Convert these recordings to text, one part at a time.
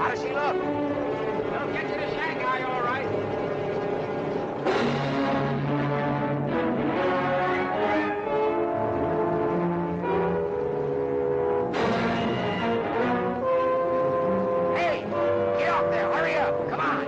How does she look? We'll get you to Shanghai, all right. Hey, get off there. Hurry up. Come on.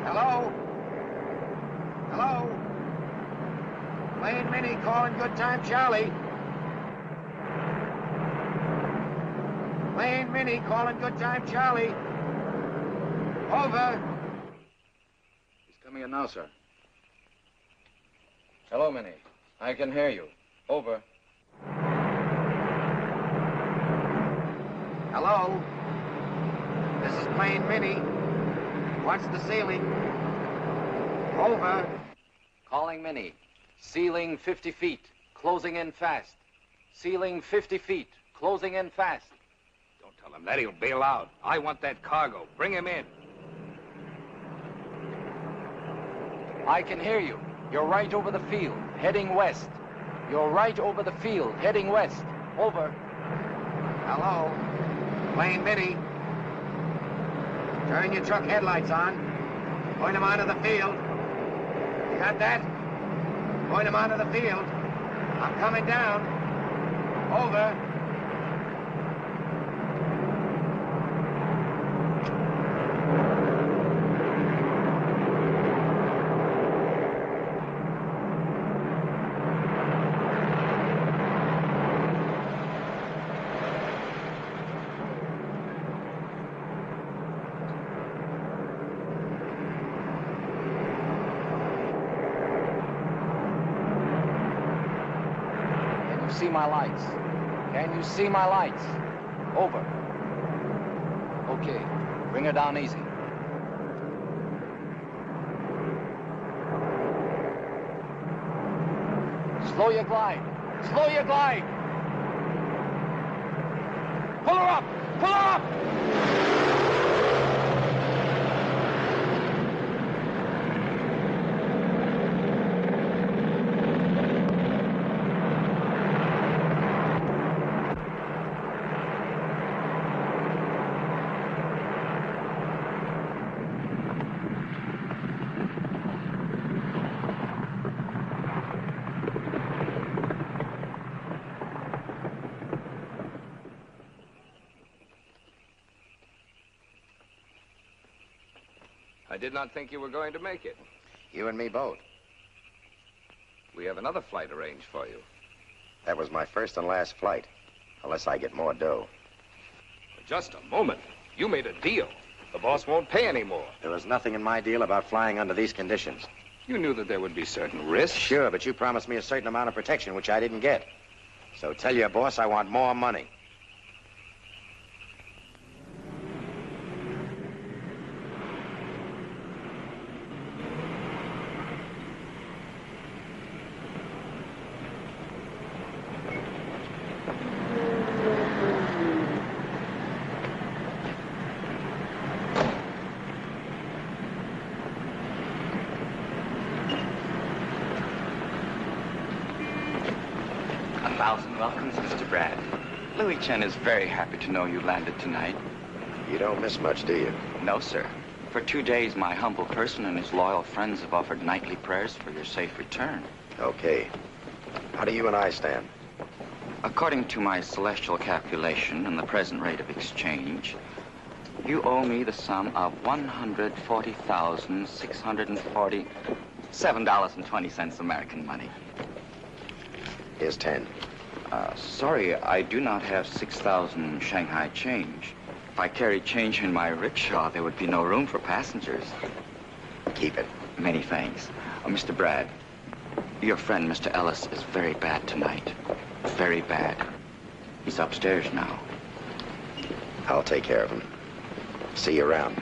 Hello? Hello? Lane Minnie calling Good Time Charlie. Lane Minnie calling Good Time Charlie. Over. He's coming in now, sir. Hello, Minnie. I can hear you. Over. Hello? Plane Mini. Watch the ceiling. Over. Calling Mini. Ceiling 50 feet. Closing in fast. Ceiling 50 feet. Closing in fast. Don't tell him that. He'll bail out. I want that cargo. Bring him in. I can hear you. You're right over the field, heading west. You're right over the field, heading west. Over. Hello. Plane Mini. Turn your truck headlights on. Point them onto the field. You got that? Point them onto the field. I'm coming down. Over. See my lights? Can you see my lights? Over. Okay, bring her down easy. Slow your glide. Slow your glide. Pull her up! Pull her up! I did not think you were going to make it. You and me both. We have another flight arranged for you. That was my first and last flight, unless I get more dough. Just a moment. You made a deal. The boss won't pay any more. There was nothing in my deal about flying under these conditions. You knew that there would be certain risks. Sure, but you promised me a certain amount of protection, which I didn't get. So tell your boss I want more money. Welcomes, Mr. Brad. Louis Chen is very happy to know you landed tonight. You don't miss much, do you? No, sir. For 2 days, my humble person and his loyal friends have offered nightly prayers for your safe return. Okay. How do you and I stand? According to my celestial calculation and the present rate of exchange, you owe me the sum of $140,647.20 American money. Here's 10. Sorry, I do not have 6,000 Shanghai change. If I carried change in my rickshaw, there would be no room for passengers. Keep it. Many thanks. Mr. Brad, your friend, Mr. Ellis, is very bad tonight. Very bad. He's upstairs now. I'll take care of him. See you around.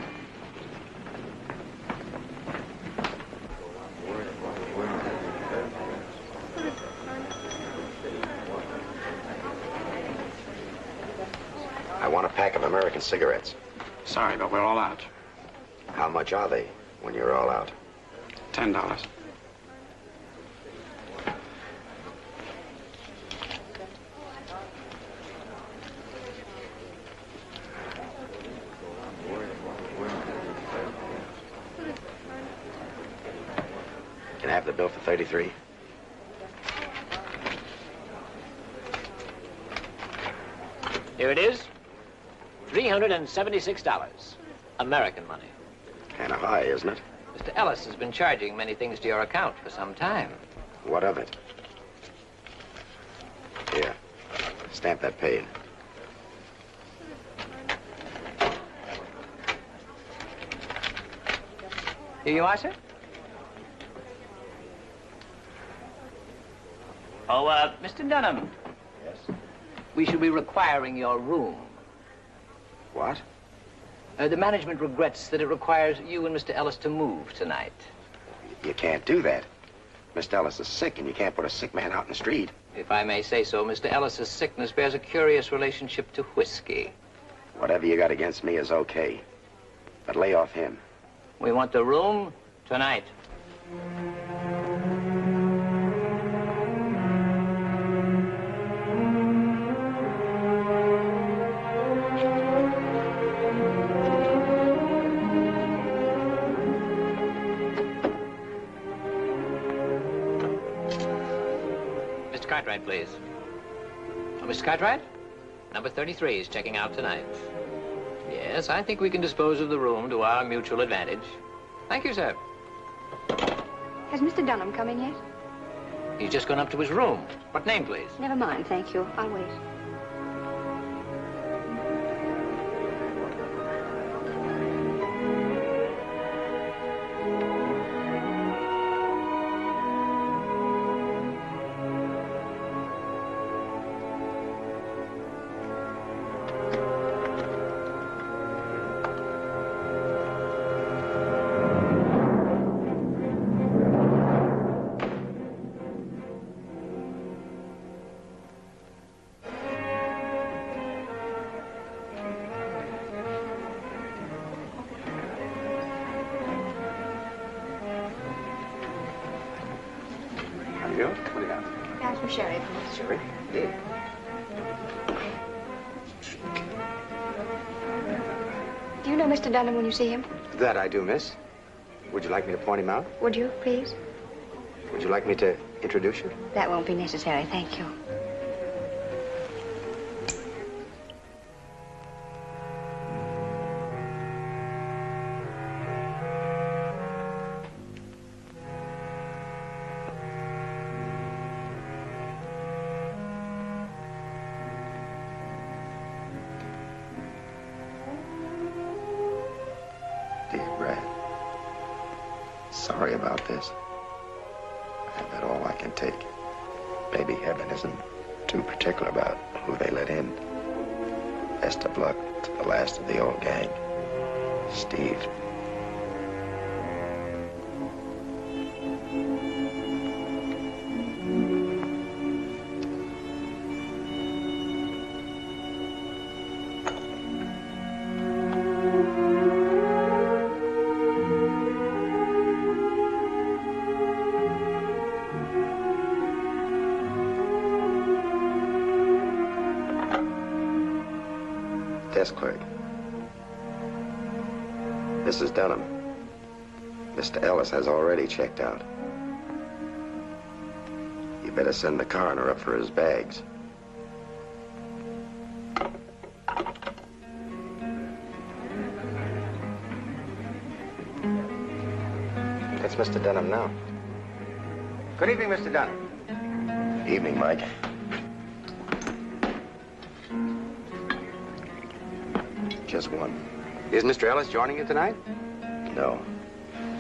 I want a pack of American cigarettes. Sorry, but we're all out. How much are they when you're all out? $10. Can I have the bill for 33? Here it is. $376. American money. Kind of high, isn't it? Mr. Ellis has been charging many things to your account for some time. What of it? Here. Stamp that paid. Here you are, sir. Oh, Mr. Dunham. Yes? We shall be requiring your room. What? The management regrets that it requires you and Mr. Ellis to move tonight. You can't do that. Mr. Ellis is sick, and you can't put a sick man out in the street. If I may say so, Mr. Ellis's sickness bears a curious relationship to whiskey. Whatever you got against me is okay. But lay off him. We want the room tonight. Mr. Cartwright, please. Oh, Mr. Cartwright? Number 33 is checking out tonight. Yes, I think we can dispose of the room to our mutual advantage. Thank you, sir. Has Mr. Dunham come in yet? He's just gone up to his room. What name, please? Never mind, thank you. I'll wait. What do you have? Ask for sherry, please. Sherry? Do you know Mr. Dunham when you see him? That I do, miss. Would you like me to point him out? Would you, please? Would you like me to introduce you? That won't be necessary, thank you. Sorry about this. I've had all I can take. Maybe heaven isn't too particular about who they let in. Best of luck to the last of the old gang. Steve. Desk clerk. Mrs. Dunham. Mr. Ellis has already checked out. You better send the coroner up for his bags. That's Mr. Dunham now. Good evening, Mr. Dunham. Evening, Mike. Just one. Is Mr. Ellis joining you tonight? No.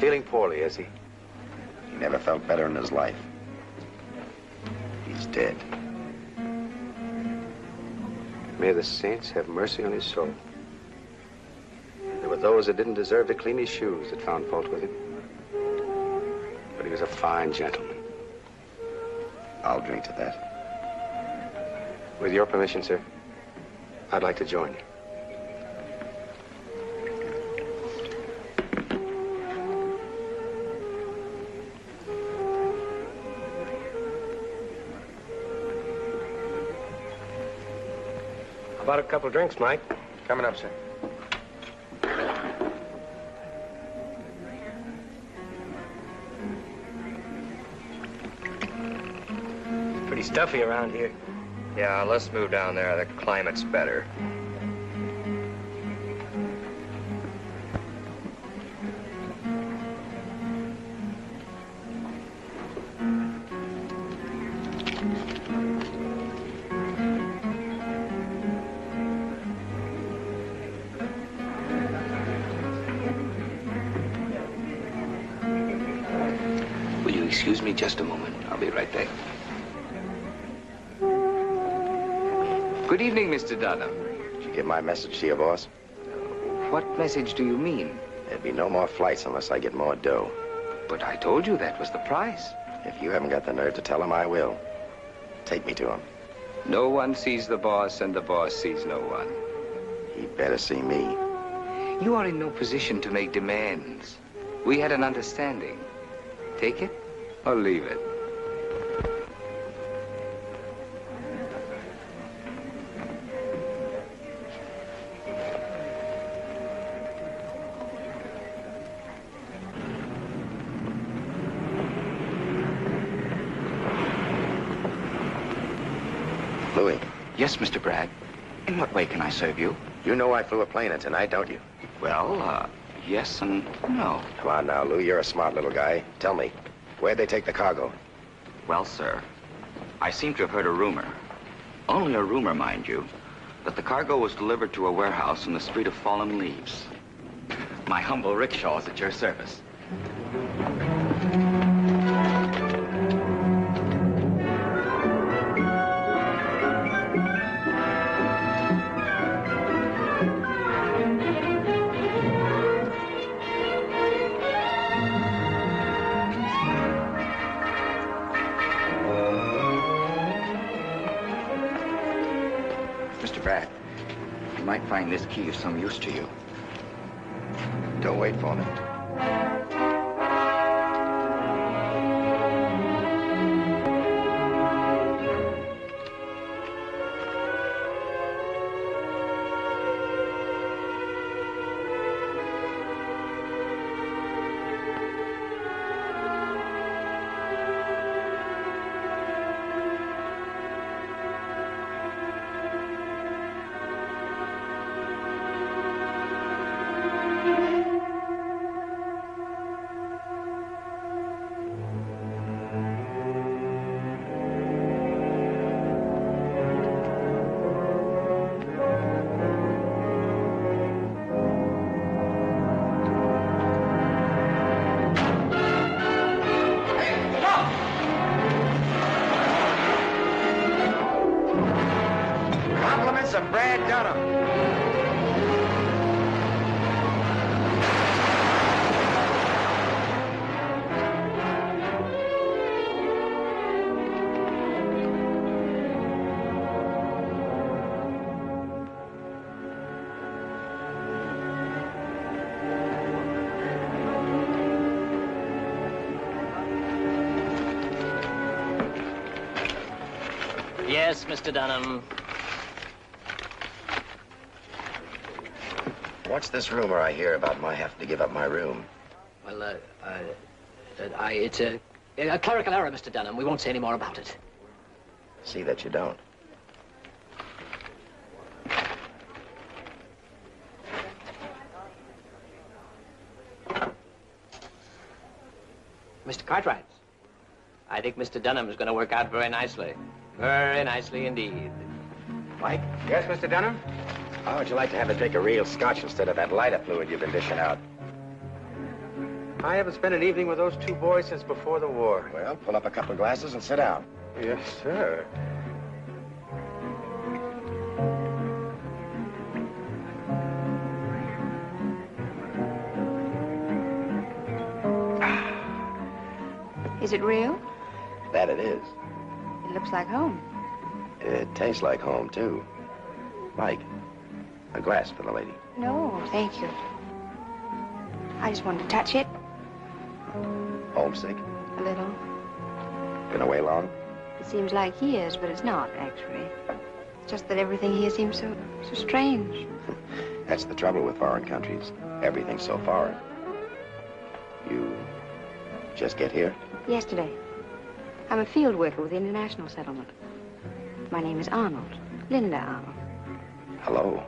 Feeling poorly, is he? He never felt better in his life. He's dead. May the saints have mercy on his soul. There were those that didn't deserve to clean his shoes that found fault with him. But he was a fine gentleman. I'll drink to that. With your permission, sir, I'd like to join you. How about a couple drinks, Mike? Coming up, sir. Pretty stuffy around here. Yeah, let's move down there. The climate's better. Excuse me just a moment. I'll be right back. Good evening, Mr. Dunham. Did you give my message to your boss? What message do you mean? There'd be no more flights unless I get more dough. But I told you that was the price. If you haven't got the nerve to tell him, I will. Take me to him. No one sees the boss, and the boss sees no one. He better see me. You are in no position to make demands. We had an understanding. Take it or leave it. Louis. Yes, Mr. Brad. In what way can I serve you? You know I flew a plane in tonight, don't you? Well, yes and no. Come on now, Lou. You're a smart little guy. Tell me, where'd they take the cargo? Well, sir, I seem to have heard a rumor. Only a rumor, mind you, that the cargo was delivered to a warehouse in the Street of Fallen Leaves. My humble rickshaw is at your service. Brad, you might find this key of some use to you. Don't wait for me. Yes, Mr. Dunham. What's this rumor I hear about my having to give up my room? Well, it's a clerical error, Mr. Dunham. We won't say any more about it. See that you don't. Mr. Cartwright, I think Mr. Dunham is going to work out very nicely. Very nicely indeed. Mike? Yes, Mr. Dunham? How would you like to have a drink of real scotch instead of that lighter fluid you've been dishing out? I haven't spent an evening with those two boys since before the war. Well, pull up a couple of glasses and sit down. Yes, sir. Is it real? That it is. It looks like home. It tastes like home, too. Mike, a glass for the lady. No, thank you. I just wanted to touch it. Homesick? A little. Been away long? It seems like years, but it's not, actually. It's just that everything here seems so strange. That's the trouble with foreign countries. Everything's so foreign. You just get here? Yesterday. I'm a field worker with the International Settlement. My name is Arnold. Linda Arnold. Hello.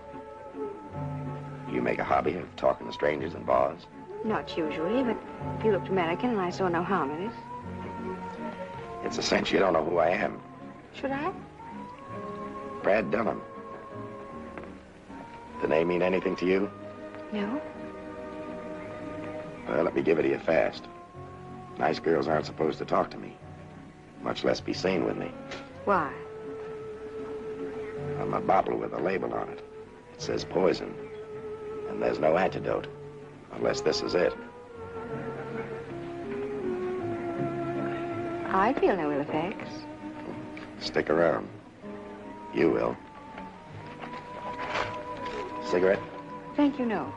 You make a hobby of talking to strangers in bars? Not usually, but if you looked American and I saw no harm in it. It's a cinch you don't know who I am. Should I? Brad Dunham. The name mean anything to you? No. Well, let me give it to you fast. Nice girls aren't supposed to talk to me, much less be seen with me. Why? I'm a bottle with a label on it. It says poison. And there's no antidote, unless this is it. I feel no ill effects. Stick around. You will. Cigarette? Thank you, no.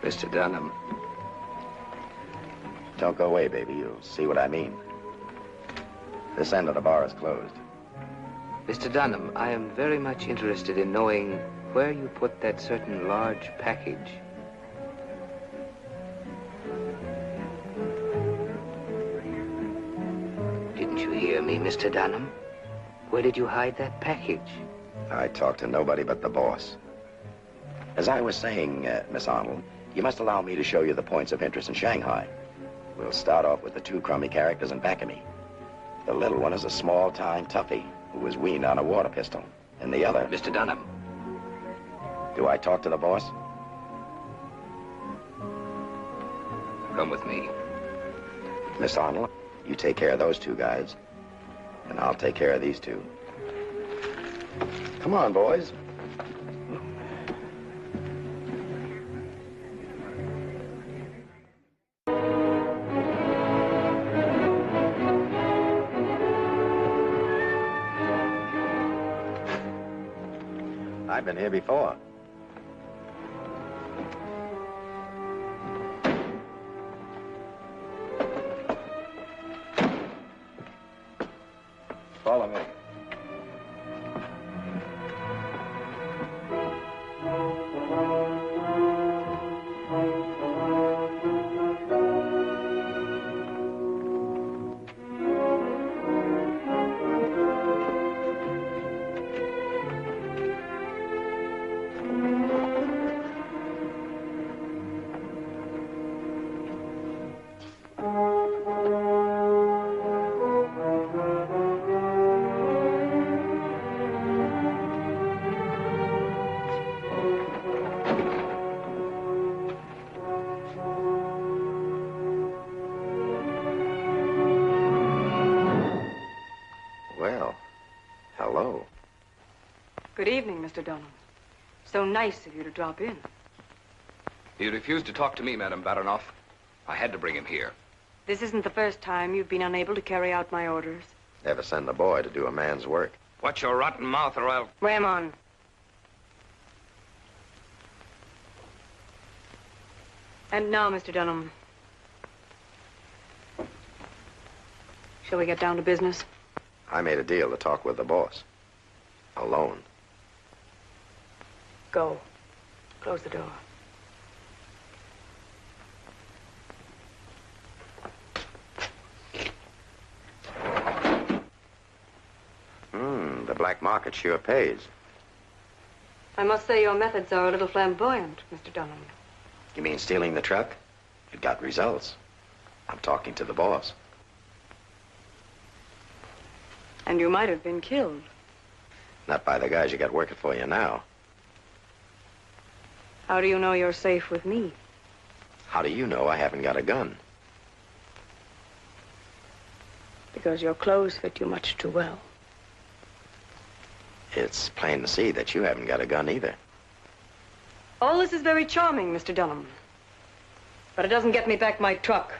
Mr. Dunham. Don't go away, baby. You'll see what I mean. This end of the bar is closed. Mr. Dunham, I am very much interested in knowing where you put that certain large package. Didn't you hear me, Mr. Dunham? Where did you hide that package? I talked to nobody but the boss. As I was saying, Miss Arnold, you must allow me to show you the points of interest in Shanghai. We'll start off with the two crummy characters in back of me. The little one is a small-time toughie who was weaned on a water pistol. And the other... Mr. Dunham. Do I talk to the boss? Come with me. Miss Arnold, you take care of those two guys, and I'll take care of these two. Come on, boys. I've been here before. Follow me. Well, hello. Good evening, Mr. Dunham. So nice of you to drop in. He refused to talk to me, Madame Baronoff. I had to bring him here. This isn't the first time you've been unable to carry out my orders. Never send a boy to do a man's work. Watch your rotten mouth or I'll... Ramon. And now, Mr. Dunham. Shall we get down to business? I made a deal to talk with the boss. Alone. Go. Close the door. The black market sure pays. I must say your methods are a little flamboyant, Mr. Dunham. You mean stealing the truck? It got results. I'm talking to the boss. And you might have been killed. Not by the guys you got working for you now. How do you know you're safe with me? How do you know I haven't got a gun? Because your clothes fit you much too well. It's plain to see that you haven't got a gun either. All this is very charming, Mr. Dunham. But it doesn't get me back my truck.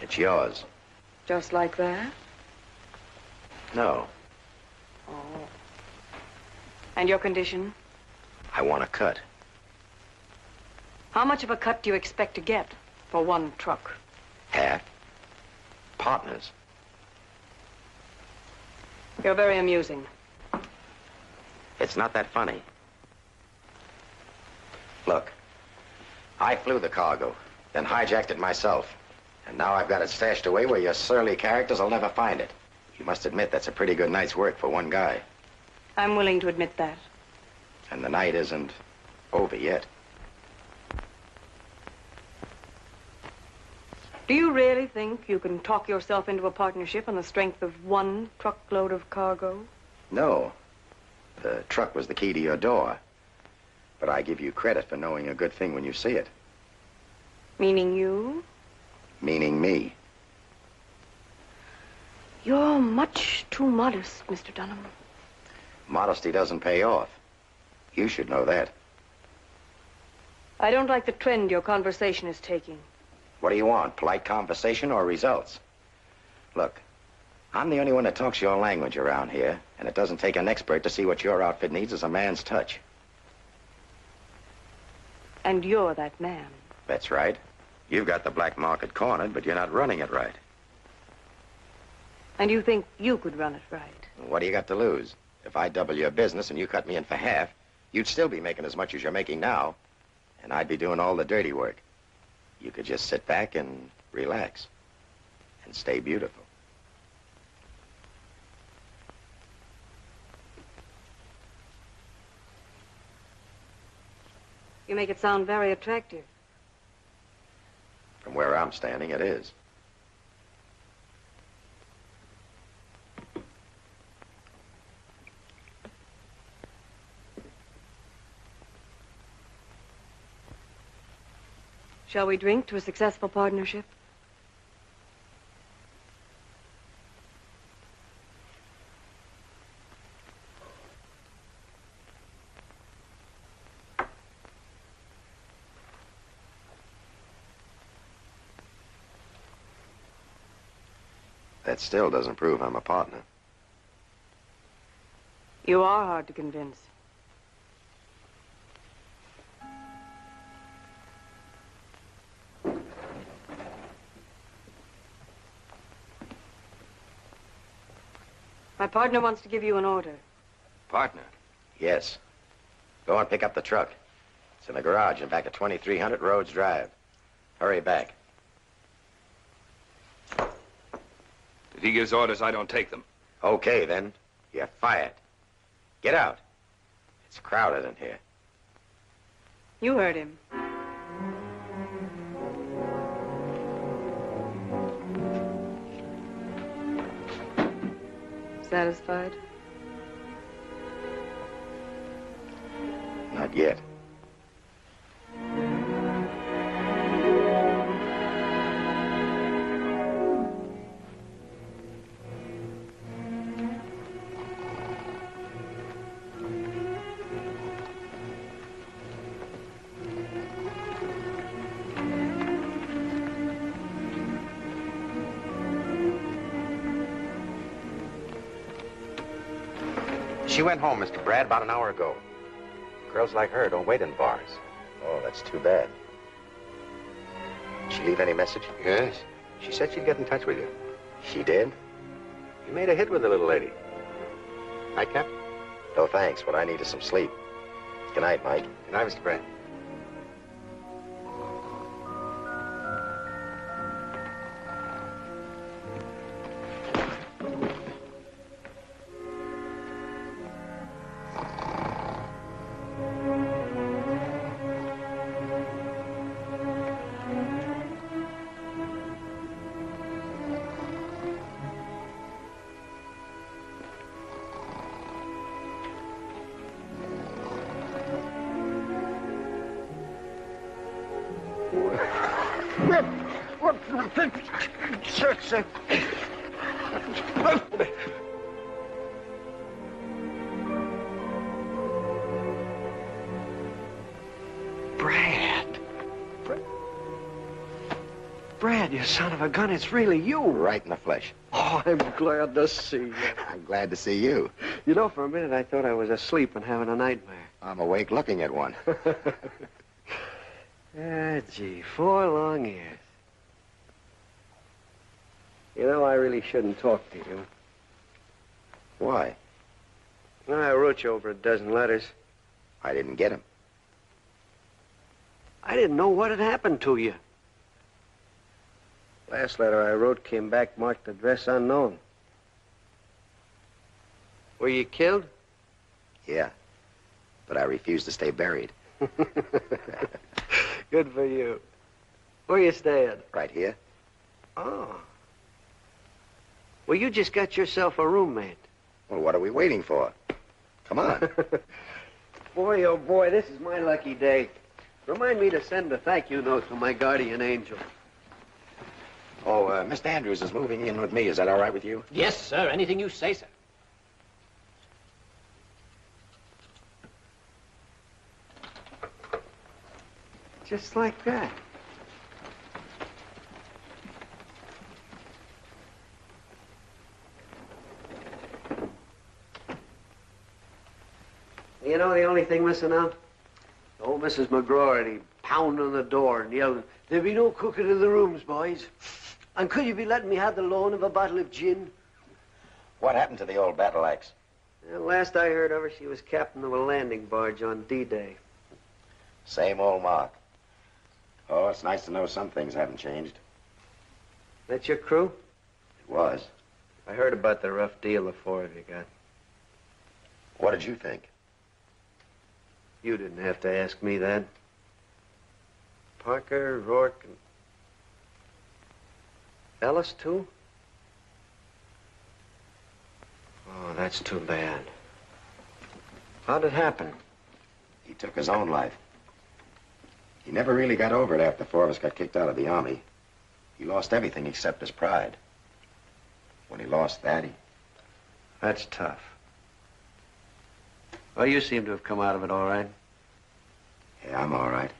It's yours. Just like that? No. Oh. And your condition? I want a cut. How much of a cut do you expect to get for one truck? Half. Partners. You're very amusing. It's not that funny. Look, I flew the cargo, then hijacked it myself. And now I've got it stashed away where your surly characters will never find it. You must admit that's a pretty good night's work for one guy. I'm willing to admit that. And the night isn't over yet. Do you really think you can talk yourself into a partnership on the strength of one truckload of cargo? No. The truck was the key to your door. But I give you credit for knowing a good thing when you see it. Meaning you? Meaning me. You're much too modest, Mr. Dunham. Modesty doesn't pay off. You should know that. I don't like the trend your conversation is taking. What do you want? Polite conversation or results? Look, I'm the only one that talks your language around here, and it doesn't take an expert to see what your outfit needs is a man's touch. And you're that man. That's right. You've got the black market cornered, but you're not running it right. And you think you could run it right? What do you got to lose? If I double your business and you cut me in for half, you'd still be making as much as you're making now, and I'd be doing all the dirty work. You could just sit back and relax and stay beautiful. You make it sound very attractive. From where I'm standing, it is. Shall we drink to a successful partnership? That still doesn't prove I'm a partner. You are hard to convince. My partner wants to give you an order. Partner? Yes. Go and pick up the truck. It's in the garage and back at 2300 Rhodes Drive. Hurry back. If he gives orders, I don't take them. Okay, then. You're fired. Get out. It's crowded in here. You heard him. Satisfied? Not yet. She went home, Mr. Brad, about an hour ago. Girls like her don't wait in bars. Oh, that's too bad. Did she leave any message? Yes. She said she'd get in touch with you. She did? You made a hit with the little lady. Night, Cap? No, thanks. What I need is some sleep. Good night, Mike. Good night, Mr. Brad. Brad, you son of a gun, it's really you. Right in the flesh. Oh, I'm glad to see you. I'm glad to see you. You know, for a minute I thought I was asleep and having a nightmare. I'm awake looking at one. Ah, gee, 4 long years. You know, I really shouldn't talk to you. Why? Well, I wrote you over a dozen letters. I didn't get them. I didn't know what had happened to you. Last letter I wrote came back marked address unknown. Were you killed? Yeah, but I refuse to stay buried. Good for you. Where you staying? Right here. Oh. Well, you just got yourself a roommate. Well, what are we waiting for? Come on. Boy, oh boy, this is my lucky day. Remind me to send a thank you note to my guardian angel. Oh, Mr. Andrews is moving in with me. Is that all right with you? Yes, sir. Anything you say, sir. Just like that. You know the only thing missing out? Old Mrs. McGrory pounding on the door and yelling, "There be no cooking in the rooms, boys. And could you be letting me have the loan of a bottle of gin?" What happened to the old battle axe? Well, last I heard of her, she was captain of a landing barge on D-Day. Same old Mark. Oh, it's nice to know some things haven't changed. That's your crew? It was. I heard about the rough deal the four of you got. What did you think? You didn't have to ask me that. Parker, Rourke, and Ellis, too? Oh, that's too bad. How'd it happen? He took his own life. He never really got over it after four of us got kicked out of the Army. He lost everything except his pride. When he lost that, That's tough. Well, you seem to have come out of it all right. Yeah, I'm all right.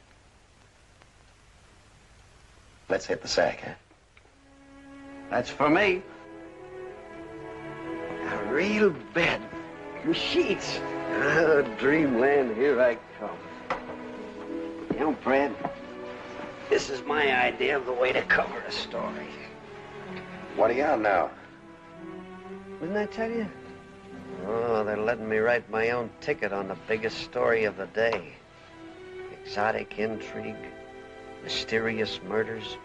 Let's hit the sack, huh? That's for me. A real bed. With sheets. Oh, dreamland, here I come. Young Fred, this is my idea of the way to cover a story. What are you on now? Didn't I tell you? Oh, they're letting me write my own ticket on the biggest story of the day. Exotic intrigue, mysterious murders,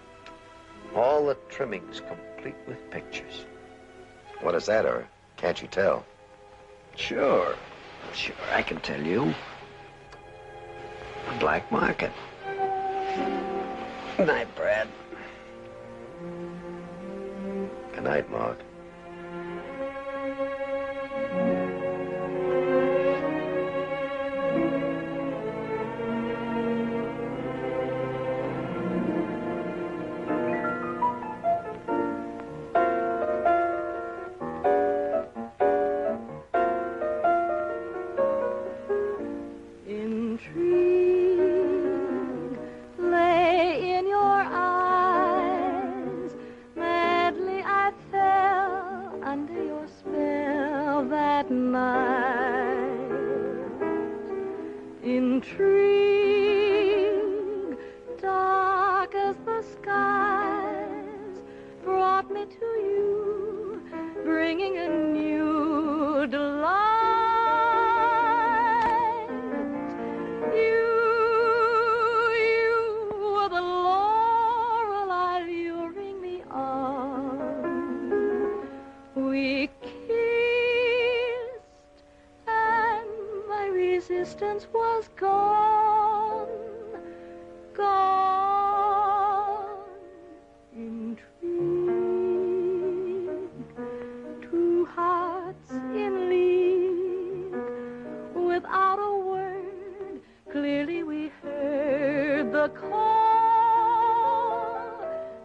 all the trimmings complete with pictures. What is that, or can't you tell? Sure, I can tell you. A black market. Good night, Brad. Good night, Mark. Intrigue, dark as the skies, brought me to you, bringing a new delight. You were the laurel alluring me on. We kissed, and my resistance was gone, gone. Intrigue, two hearts in league, without a word, clearly we heard the call,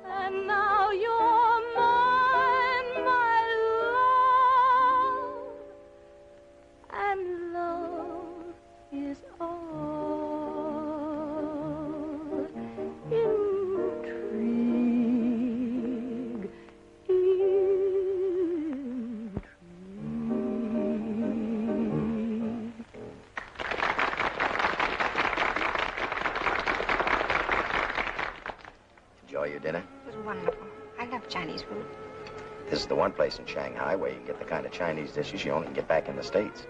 and now you're mine, my love, and love is all. Intrigue, intrigue. Enjoy your dinner? It was wonderful. I love Chinese food. This is the one place in Shanghai where you can get the kind of Chinese dishes you only can get back in the States.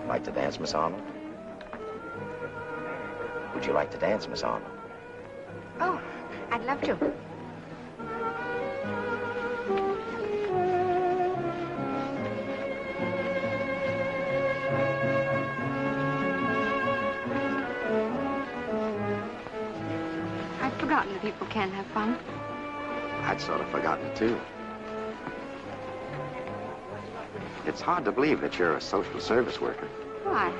Like to dance, Miss Arnold? Would you like to dance, Miss Arnold? Oh, I'd love to. I'd forgotten that people can have fun. I'd sort of forgotten it, too. It's hard to believe that you're a social service worker. Why?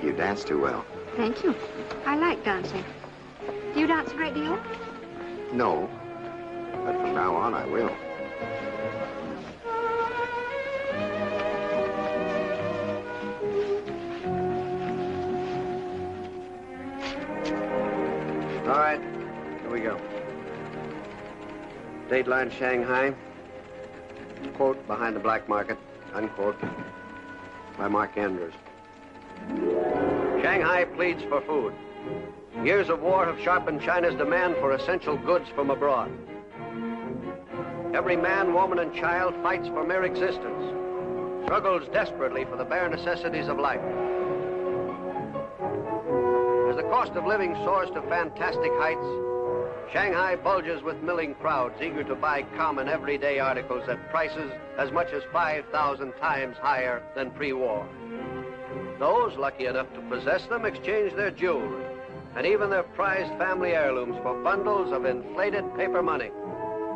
You dance too well. Thank you. I like dancing. Do you dance a great deal? No, but from now on I will. All right, here we go. Dateline Shanghai. Quote, behind the black market, unquote, by Mark Andrews. Shanghai pleads for food. Years of war have sharpened China's demand for essential goods from abroad. Every man, woman, and child fights for mere existence, struggles desperately for the bare necessities of life. As the cost of living soars to fantastic heights, Shanghai bulges with milling crowds eager to buy common everyday articles at prices as much as 5,000 times higher than pre-war. Those lucky enough to possess them exchange their jewelry and even their prized family heirlooms for bundles of inflated paper money.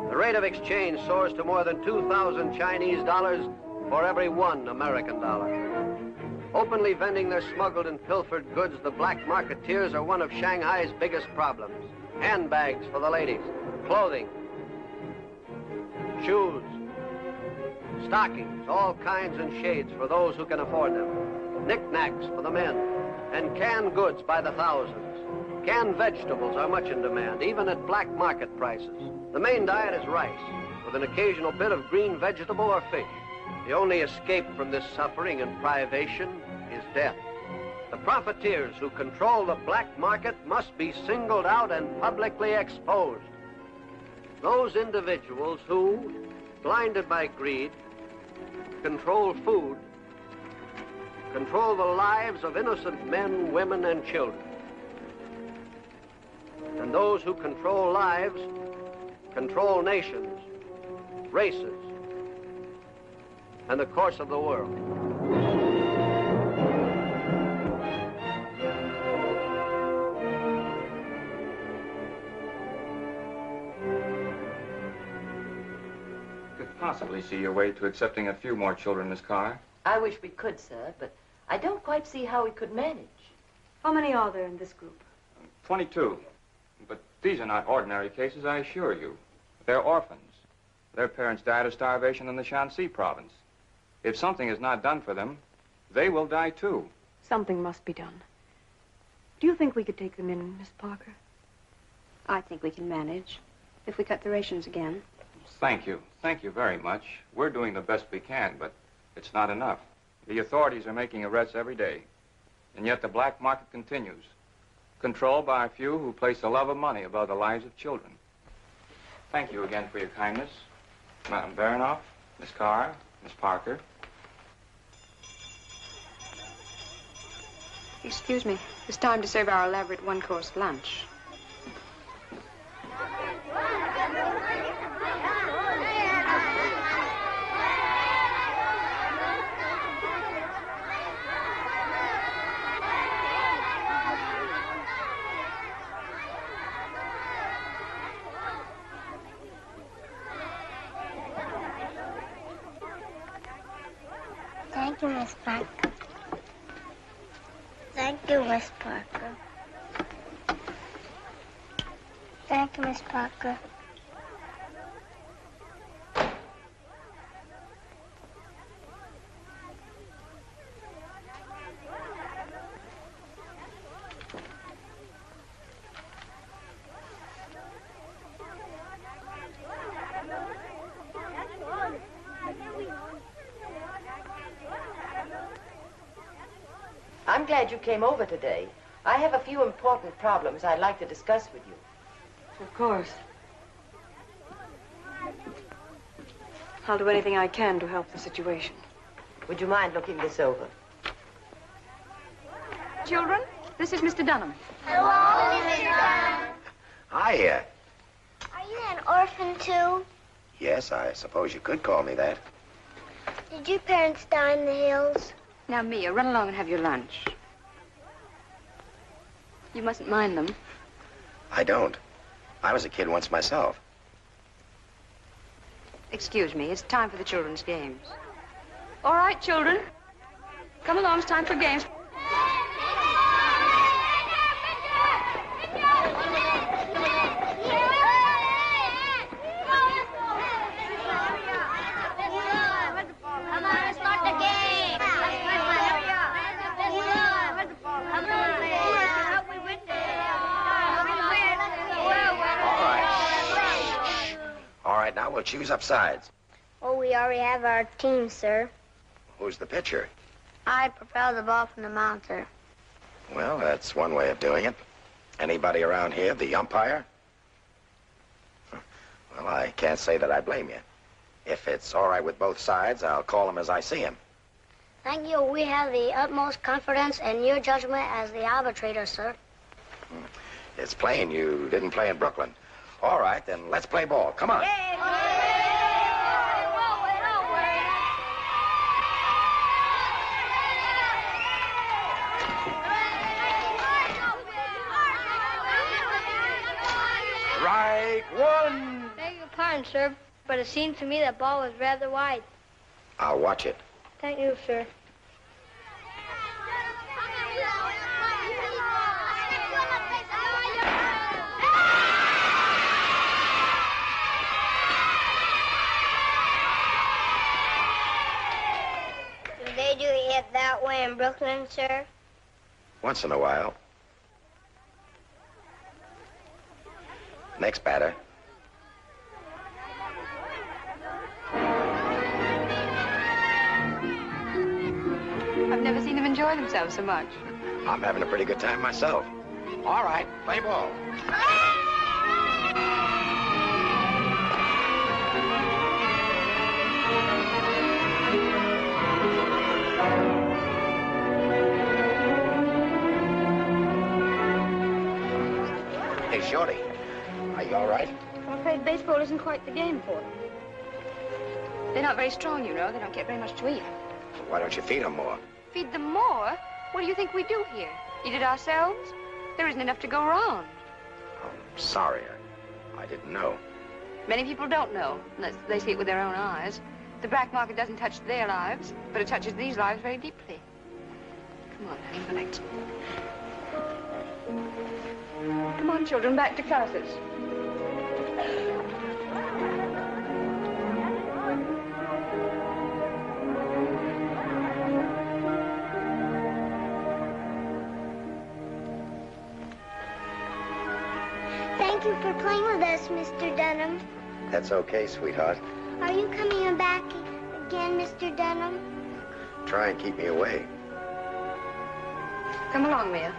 The rate of exchange soars to more than 2,000 Chinese dollars for every one American dollar. Openly vending their smuggled and pilfered goods, the black marketeers are one of Shanghai's biggest problems. Handbags for the ladies, clothing, shoes, stockings, all kinds and shades for those who can afford them, knickknacks for the men, and canned goods by the thousands. Canned vegetables are much in demand, even at black market prices. The main diet is rice, with an occasional bit of green vegetable or fish. The only escape from this suffering and privation is death. The profiteers who control the black market must be singled out and publicly exposed. Those individuals who, blinded by greed, control food, control the lives of innocent men, women, and children. And those who control lives control nations, races, and the course of the world. Possibly see your way to accepting a few more children, Miss Carr. I wish we could, sir, but I don't quite see how we could manage. How many are there in this group? 22. But these are not ordinary cases, I assure you. They're orphans. Their parents died of starvation in the Shanxi province. If something is not done for them, they will die too. Something must be done. Do you think we could take them in, Miss Parker? I think we can manage, if we cut the rations again. Thank you. Thank you very much. We're doing the best we can, but it's not enough. The authorities are making arrests every day, and yet the black market continues, controlled by a few who place the love of money above the lives of children. Thank you again for your kindness. Madam Baranoff, Miss Carr, Miss Parker. Excuse me. It's time to serve our elaborate one-course lunch. Thank you, Miss Parker. Thank you, Miss Parker. Thank you, Miss Parker. I'm glad you came over today. I have a few important problems I'd like to discuss with you. Of course. I'll do anything I can to help the situation. Would you mind looking this over? Children, this is Mr. Dunham. Hello, Mr. Dunham. Hiya. Are you an orphan, too? Yes, I suppose you could call me that. Did your parents die in the hills? Now, Mia, run along and have your lunch. You mustn't mind them. I don't. I was a kid once myself. Excuse me, it's time for the children's games. All right, children. Come along, it's time for games. We'll choose up sides. Oh, we already have our team, sir. Who's the pitcher? I propel the ball from the mound, sir. Well, that's one way of doing it. Anybody around here, the umpire? Well, I can't say that I blame you. If it's all right with both sides, I'll call them as I see them. Thank you. We have the utmost confidence in your judgment as the arbitrator, sir. It's plain you didn't play in Brooklyn. All right, then let's play ball. Come on. Strike one. Beg your pardon, sir, but it seemed to me that ball was rather wide. I'll watch it. Thank you, sir. Do they do it that way in Brooklyn, sir? Once in a while. Next batter. I've never seen them enjoy themselves so much. I'm having a pretty good time myself. All right, play ball. Hey, Shorty, are you all right? I'm afraid baseball isn't quite the game for them. They're not very strong, you know. They don't get very much to eat. Why don't you feed them more? Feed them more? What do you think we do here? Eat it ourselves? There isn't enough to go around. Sorry, I didn't know. Many people don't know, unless they see it with their own eyes. The black market doesn't touch their lives, but it touches these lives very deeply. Come on, honey, relax. Come on, children, back to classes. Thank you for playing with us, Mr. Dunham. That's okay, sweetheart. Are you coming back again, Mr. Dunham? Try and keep me away. Come along, Mia.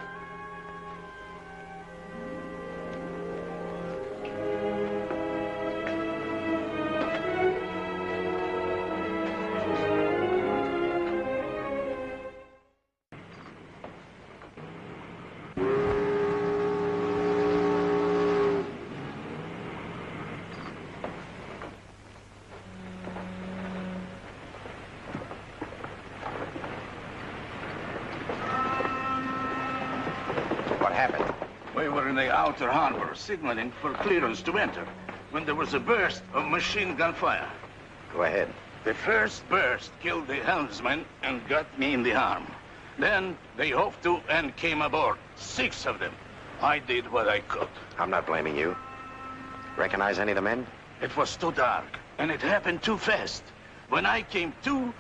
Outer harbor, signaling for clearance to enter, when there was a burst of machine gun fire. Go ahead. The first burst killed the helmsman and got me in the arm. Then they hove to and came aboard, 6 of them. I did what I could. I'm not blaming you. Recognize any of the men? It was too dark, and it happened too fast. When I came to,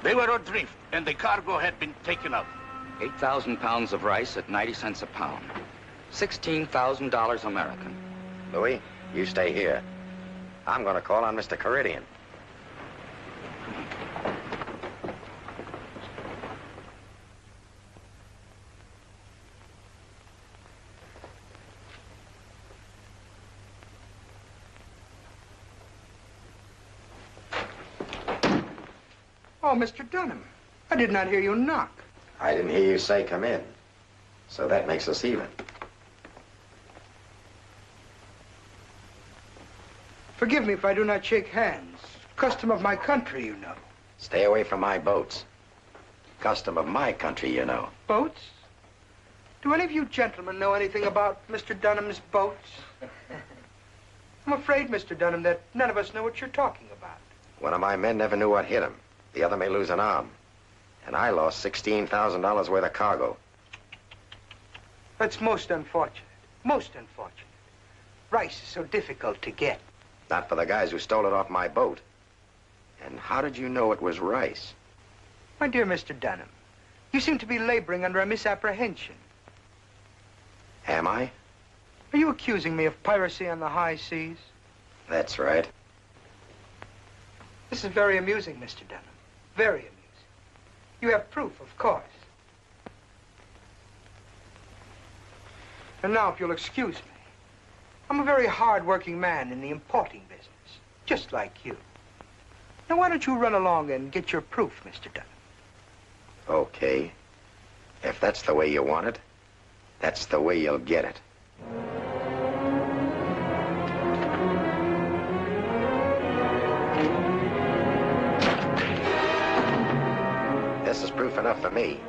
they were adrift, and the cargo had been taken up. 8,000 pounds of rice at 90 cents a pound. $16,000 American. Louis, you stay here. I'm going to call on Mr. Caridian. Oh, Mr. Dunham, I did not hear you knock. I didn't hear you say come in. So that makes us even. Forgive me if I do not shake hands. Custom of my country, you know. Stay away from my boats. Custom of my country, you know. Boats? Do any of you gentlemen know anything about Mr. Dunham's boats? I'm afraid, Mr. Dunham, that none of us know what you're talking about. One of my men never knew what hit him. The other may lose an arm. And I lost $16,000 worth of cargo. That's most unfortunate. Most unfortunate. Rice is so difficult to get. Not for the guys who stole it off my boat. And how did you know it was rice? My dear Mr. Dunham, you seem to be laboring under a misapprehension. Am I? Are you accusing me of piracy on the high seas? That's right. This is very amusing, Mr. Dunham. Very amusing. You have proof, of course. And now, if you'll excuse me, I'm a very hard-working man in the importing business, just like you. Now, why don't you run along and get your proof, Mr. Dunham? Okay. If that's the way you want it, that's the way you'll get it. This is proof enough for me.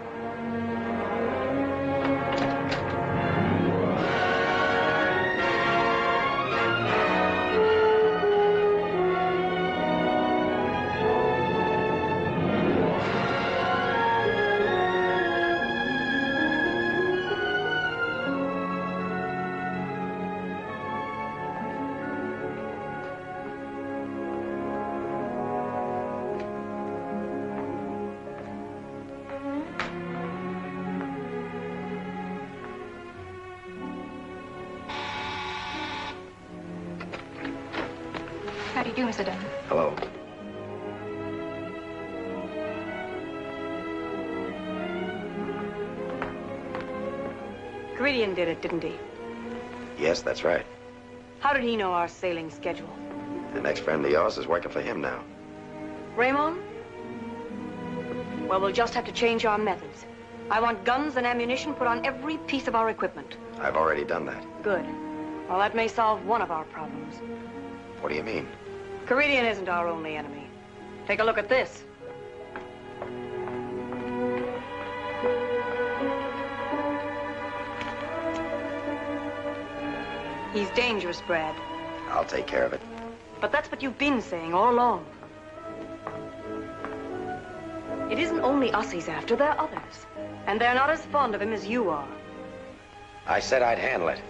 How do you do, Mr. Dunham? Hello. Geridian did it, didn't he? Yes, that's right. How did he know our sailing schedule? The next friend of yours is working for him now. Raymond? Well, we'll just have to change our methods. I want guns and ammunition put on every piece of our equipment. I've already done that. Good. Well, that may solve one of our problems. What do you mean? Geridian isn't our only enemy. Take a look at this. He's dangerous, Brad. I'll take care of it. But that's what you've been saying all along. It isn't only us he's after, there are others. And they're not as fond of him as you are. I said I'd handle it.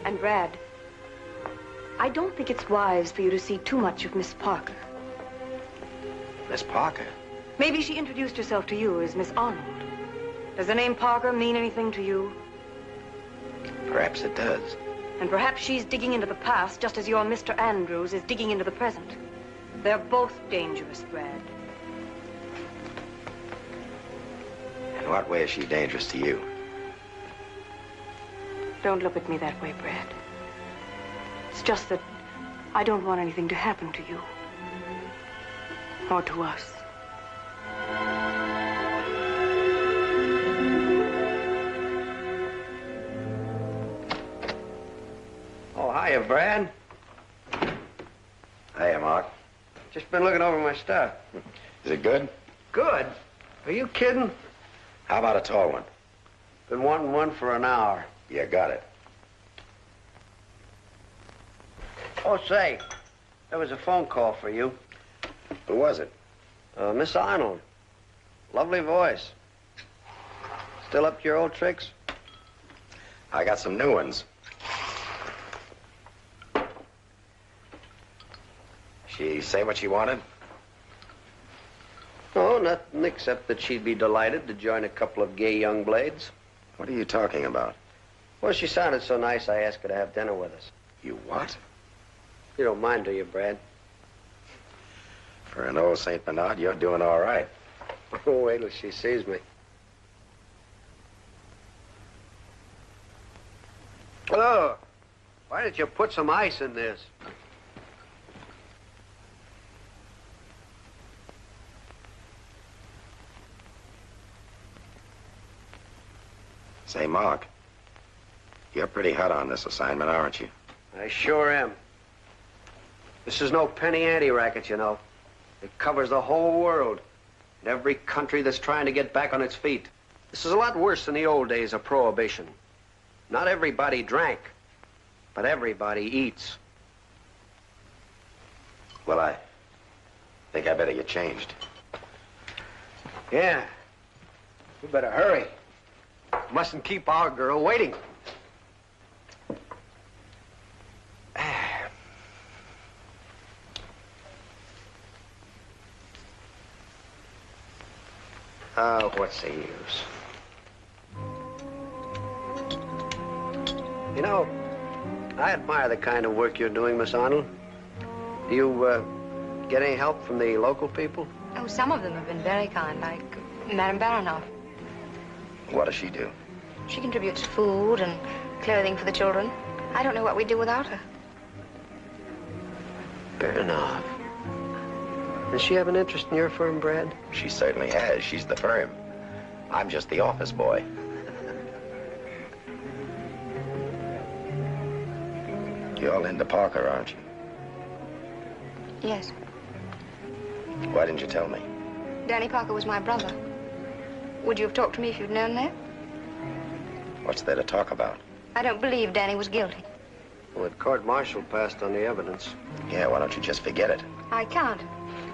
And Brad, I don't think it's wise for you to see too much of Miss Parker. Miss Parker? Maybe she introduced herself to you as Miss Arnold. Does the name Parker mean anything to you? Perhaps it does. And perhaps she's digging into the past just as your Mr. Andrews is digging into the present. They're both dangerous, Brad. In what way is she dangerous to you? Don't look at me that way, Brad. It's just that I don't want anything to happen to you. Or to us. Oh, hiya, Brad. Hiya, Mark. Just been looking over my stuff. Is it good? Good? Are you kidding? How about a tall one? Been wanting one for an hour. You got it. Oh, say, there was a phone call for you. Who was it? Miss Arnold. Lovely voice. Still up to your old tricks? I got some new ones. She say what she wanted? Oh, nothing except that she'd be delighted to join a couple of gay young blades. What are you talking about? Well, she sounded so nice, I asked her to have dinner with us. You what? You don't mind, do you, Brad? For an old St. Bernard, you're doing all right. Oh, wait till she sees me. Oh, why didn't you put some ice in this? Say, Mark, you're pretty hot on this assignment, aren't you? I sure am. This is no penny ante racket, you know. It covers the whole world and every country that's trying to get back on its feet. This is a lot worse than the old days of Prohibition. Not everybody drank, but everybody eats. Well, I think I better get changed. Yeah. We better hurry. Mustn't keep our girl waiting. Oh, what's the use? You know, I admire the kind of work you're doing, Miss Arnold. Do you get any help from the local people? Oh, some of them have been very kind, like Madame Baranoff. What does she do? She contributes food and clothing for the children. I don't know what we'd do without her. Baranoff. Does she have an interest in your firm, Brad? She certainly has. She's the firm. I'm just the office boy. You're all into Parker, aren't you? Yes. Why didn't you tell me? Danny Parker was my brother. Would you have talked to me if you'd known that? What's there to talk about? I don't believe Danny was guilty. Well, the court-martial passed on the evidence. Yeah, why don't you just forget it? I can't.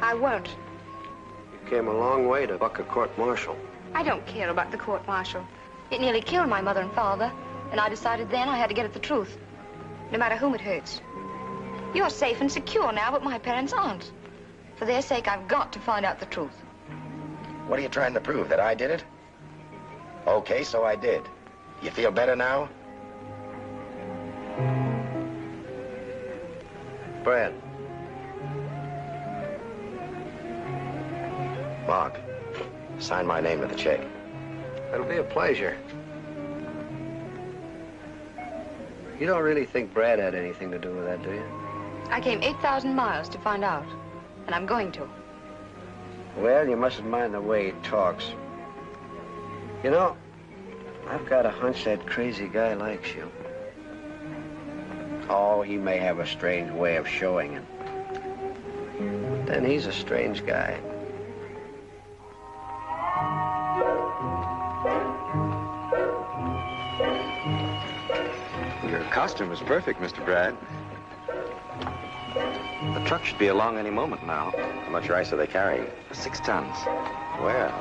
I won't. You came a long way to buck a court-martial. I don't care about the court-martial. It nearly killed my mother and father, and I decided then I had to get at the truth, no matter whom it hurts. You're safe and secure now, but my parents aren't. For their sake, I've got to find out the truth. What are you trying to prove, that I did it? Okay, so I did. You feel better now? Brad. Mark, sign my name to the check. It'll be a pleasure. You don't really think Brad had anything to do with that, do you? I came 8,000 miles to find out, and I'm going to. Well, you mustn't mind the way he talks. You know, I've got a hunch that crazy guy likes you. Oh, he may have a strange way of showing it. But then he's a strange guy. Your costume is perfect, Mr. Brad. The truck should be along any moment now. How much rice are they carrying? 6 tons. Well,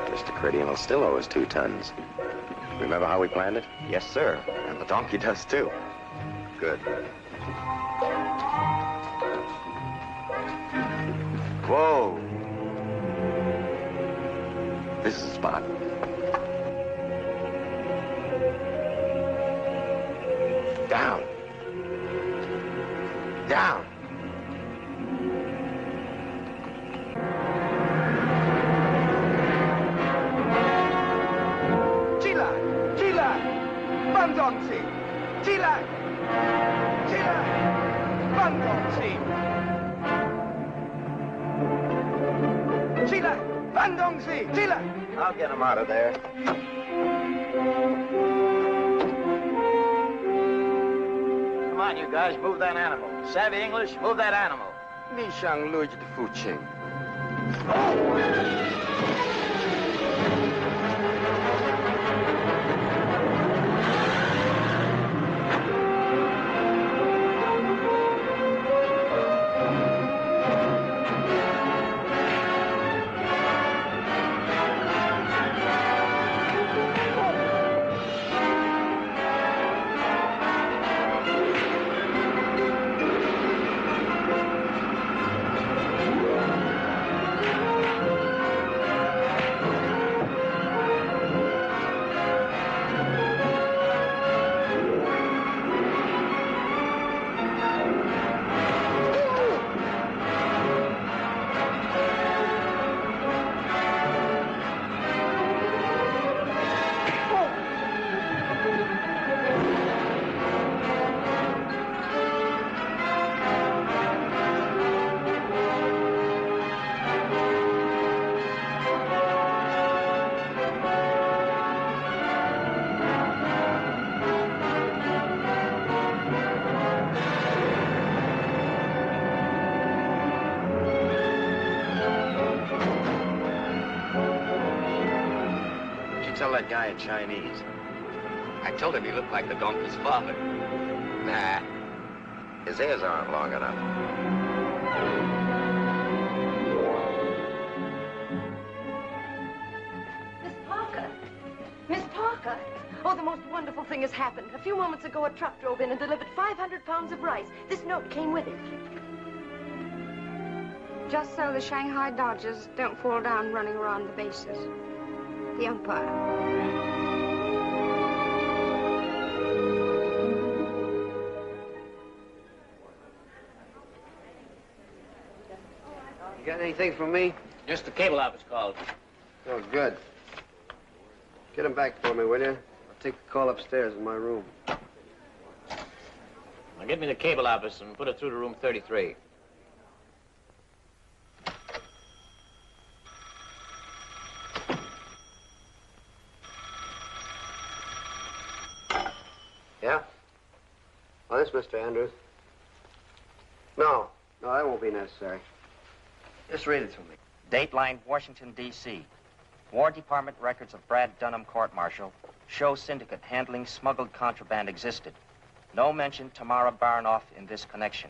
Mr. Credian will still owe us 2 tons. Remember how we planned it? Yes, sir. And the donkey does, too. Good. Whoa. This is the spot. Down. Down. Bandongsi! Chila! Chila! Bandongsi! Chila! Bandongsi! Chila! I'll get him out of there. Come on, you guys, move that animal. Savvy English, move that animal. Mi shang luj de fu ching. Tell that guy in Chinese. I told him he looked like the donkey's father. Nah, his ears aren't long enough. Miss Parker! Miss Parker! Oh, the most wonderful thing has happened. A few moments ago, a truck drove in and delivered 500 pounds of rice. This note came with it. Just so the Shanghai Dodgers don't fall down running around the bases. The umpire. Anything from me? Just the cable office called. Oh, good. Get him back for me, will you? I'll take the call upstairs in my room. Now get me the cable office and put it through to room 33. Yeah? Oh, this Mr. Andrews. No, that won't be necessary. Just read it to me. Dateline, Washington, D.C. War Department records of Brad Dunham court-martial show syndicate handling smuggled contraband existed. No mention Tamara Baranoff in this connection.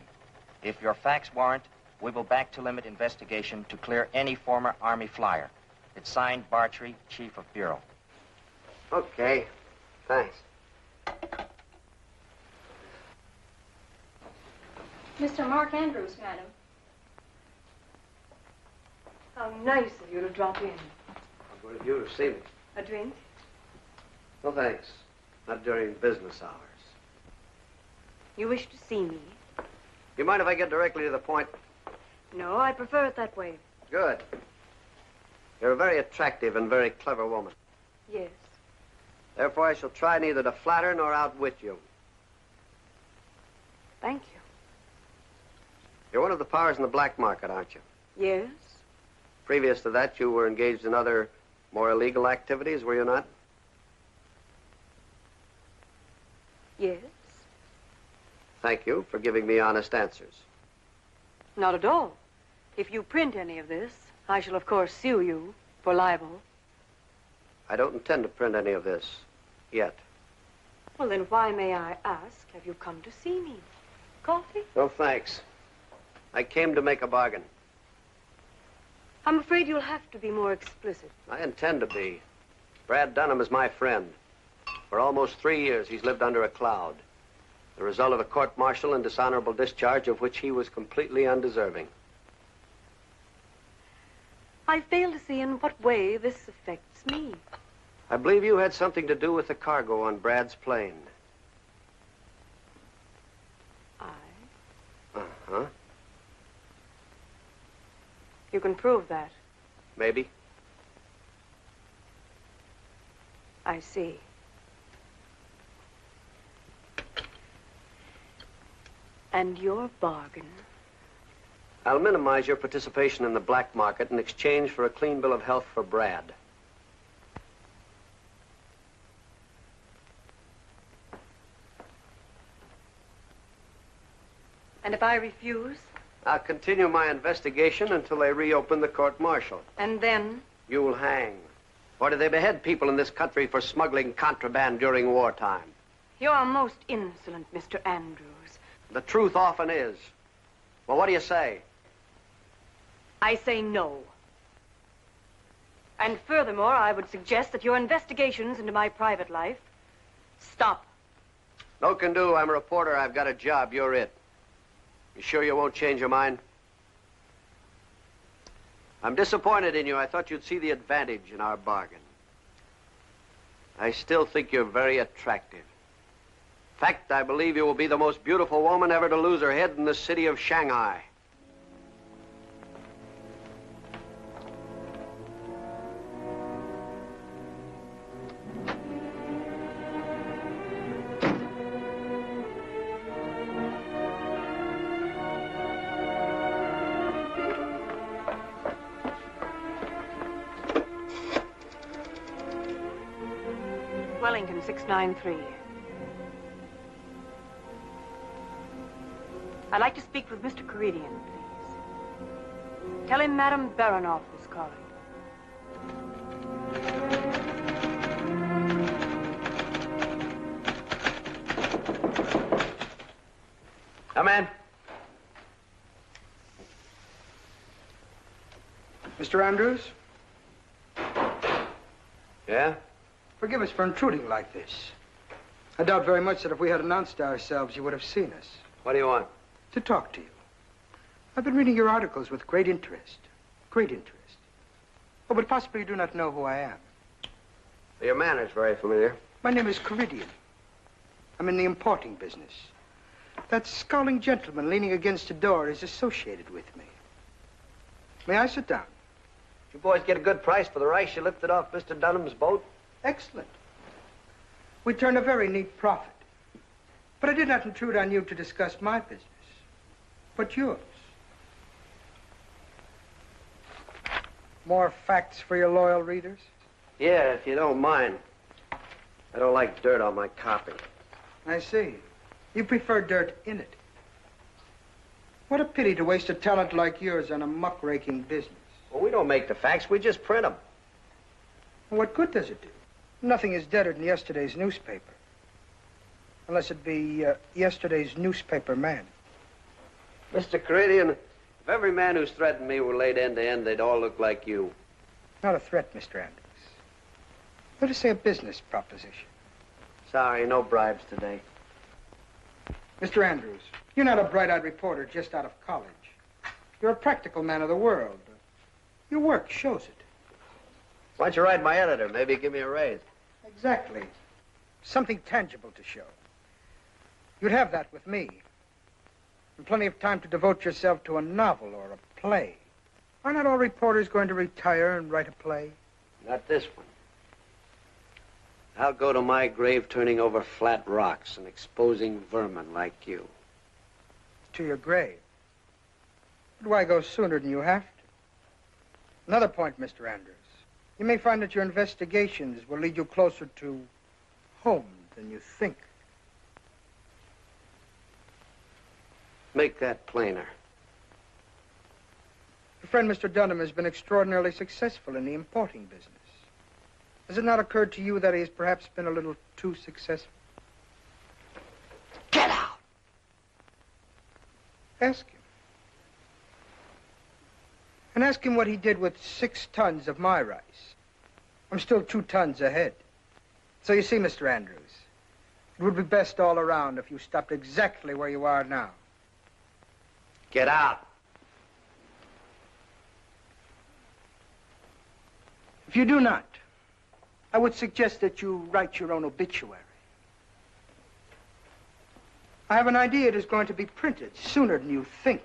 If your facts warrant, we will back to limit investigation to clear any former Army flyer. It's signed Bartry, Chief of Bureau. Okay, thanks. Mr. Mark Andrews, madam. How nice of you to drop in. What have you to see me? A drink? No, thanks. Not during business hours. You wish to see me? You mind if I get directly to the point? No, I prefer it that way. Good. You're a very attractive and very clever woman. Yes. Therefore, I shall try neither to flatter nor outwit you. Thank you. You're one of the powers in the black market, aren't you? Yes. Previous to that, you were engaged in other, more illegal activities, were you not? Yes. Thank you for giving me honest answers. Not at all. If you print any of this, I shall, of course, sue you for libel. I don't intend to print any of this, yet. Well, then why, may I ask, have you come to see me? Coffee? No, thanks. I came to make a bargain. I'm afraid you'll have to be more explicit. I intend to be. Brad Dunham is my friend. For almost 3 years, he's lived under a cloud. The result of a court-martial and dishonorable discharge of which he was completely undeserving. I fail to see in what way this affects me. I believe you had something to do with the cargo on Brad's plane. Uh-huh. You can prove that. Maybe. I see. And your bargain? I'll minimize your participation in the black market in exchange for a clean bill of health for Brad. And if I refuse? I'll continue my investigation until they reopen the court-martial. And then? You'll hang. Or do they behead people in this country for smuggling contraband during wartime? You're most insolent, Mr. Andrews. The truth often is. Well, what do you say? I say no. And furthermore, I would suggest that your investigations into my private life stop. No can do. I'm a reporter. I've got a job. You're it. You sure you won't change your mind? I'm disappointed in you. I thought you'd see the advantage in our bargain. I still think you're very attractive. In fact, I believe you will be the most beautiful woman ever to lose her head in the city of Shanghai. Wellington 693. I'd like to speak with Mr. Caridian, please. Tell him Madame Baranoff is calling. Come in. Mr. Andrews? Yeah? Forgive us for intruding like this. I doubt very much that if we had announced ourselves, you would have seen us. What do you want? To talk to you. I've been reading your articles with great interest. Great interest. Oh, but possibly you do not know who I am. Your manner's very familiar. My name is Caridian. I'm in the importing business. That scowling gentleman leaning against a door is associated with me. May I sit down? You boys get a good price for the rice you lifted off Mr. Dunham's boat? Excellent. We turned a very neat profit. But I did not intrude on you to discuss my business, but yours. More facts for your loyal readers? Yeah, if you don't mind. I don't like dirt on my copy. I see. You prefer dirt in it. What a pity to waste a talent like yours on a muckraking business. Well, we don't make the facts, we just print them. What good does it do? Nothing is deader than yesterday's newspaper. Unless it be yesterday's newspaper man. Mr. Caridian, if every man who's threatened me were laid end to end, they'd all look like you. Not a threat, Mr. Andrews. Let us say a business proposition. Sorry, no bribes today. Mr. Andrews, you're not a bright-eyed reporter just out of college. You're a practical man of the world. Your work shows it. Why don't you write my editor? Maybe give me a raise. Exactly. Something tangible to show. You'd have that with me. And plenty of time to devote yourself to a novel or a play. Are not all reporters going to retire and write a play? Not this one. I'll go to my grave turning over flat rocks and exposing vermin like you. To your grave? But why go sooner than you have to? Another point, Mr. Andrews. You may find that your investigations will lead you closer to home than you think. Make that plainer. Your friend, Mr. Dunham, has been extraordinarily successful in the importing business. Has it not occurred to you that he has perhaps been a little too successful? Get out! Ask him. And ask him what he did with 6 tons of my rice. I'm still 2 tons ahead. So you see, Mr. Andrews, it would be best all around if you stopped exactly where you are now. Get out. If you do not, I would suggest that you write your own obituary. I have an idea it is going to be printed sooner than you think.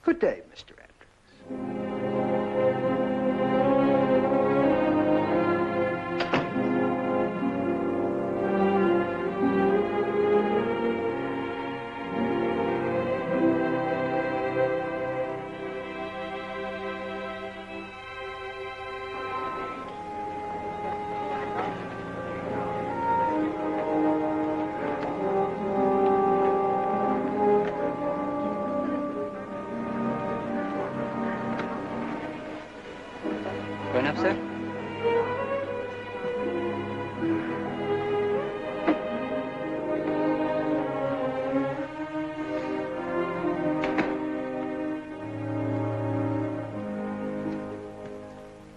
Good day, Mr. Andrews. Going up, sir?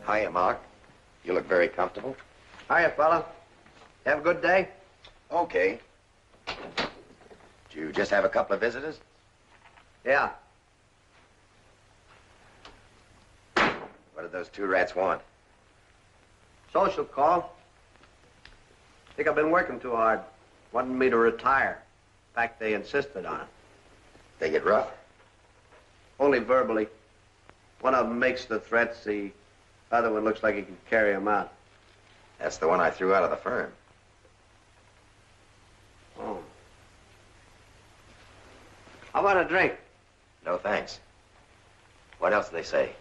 Hiya, Mark. You look very comfortable. Hiya, fella. Have a good day? Okay. Did you just have a couple of visitors? Yeah. What did those 2 rats want? Social call. Think I've been working too hard. Wanted me to retire. In fact, they insisted on it. They get rough? Only verbally. One of them makes the threats, the other one looks like he can carry them out. That's the one I threw out of the firm. Oh. How about a drink? No, thanks. What else do they say?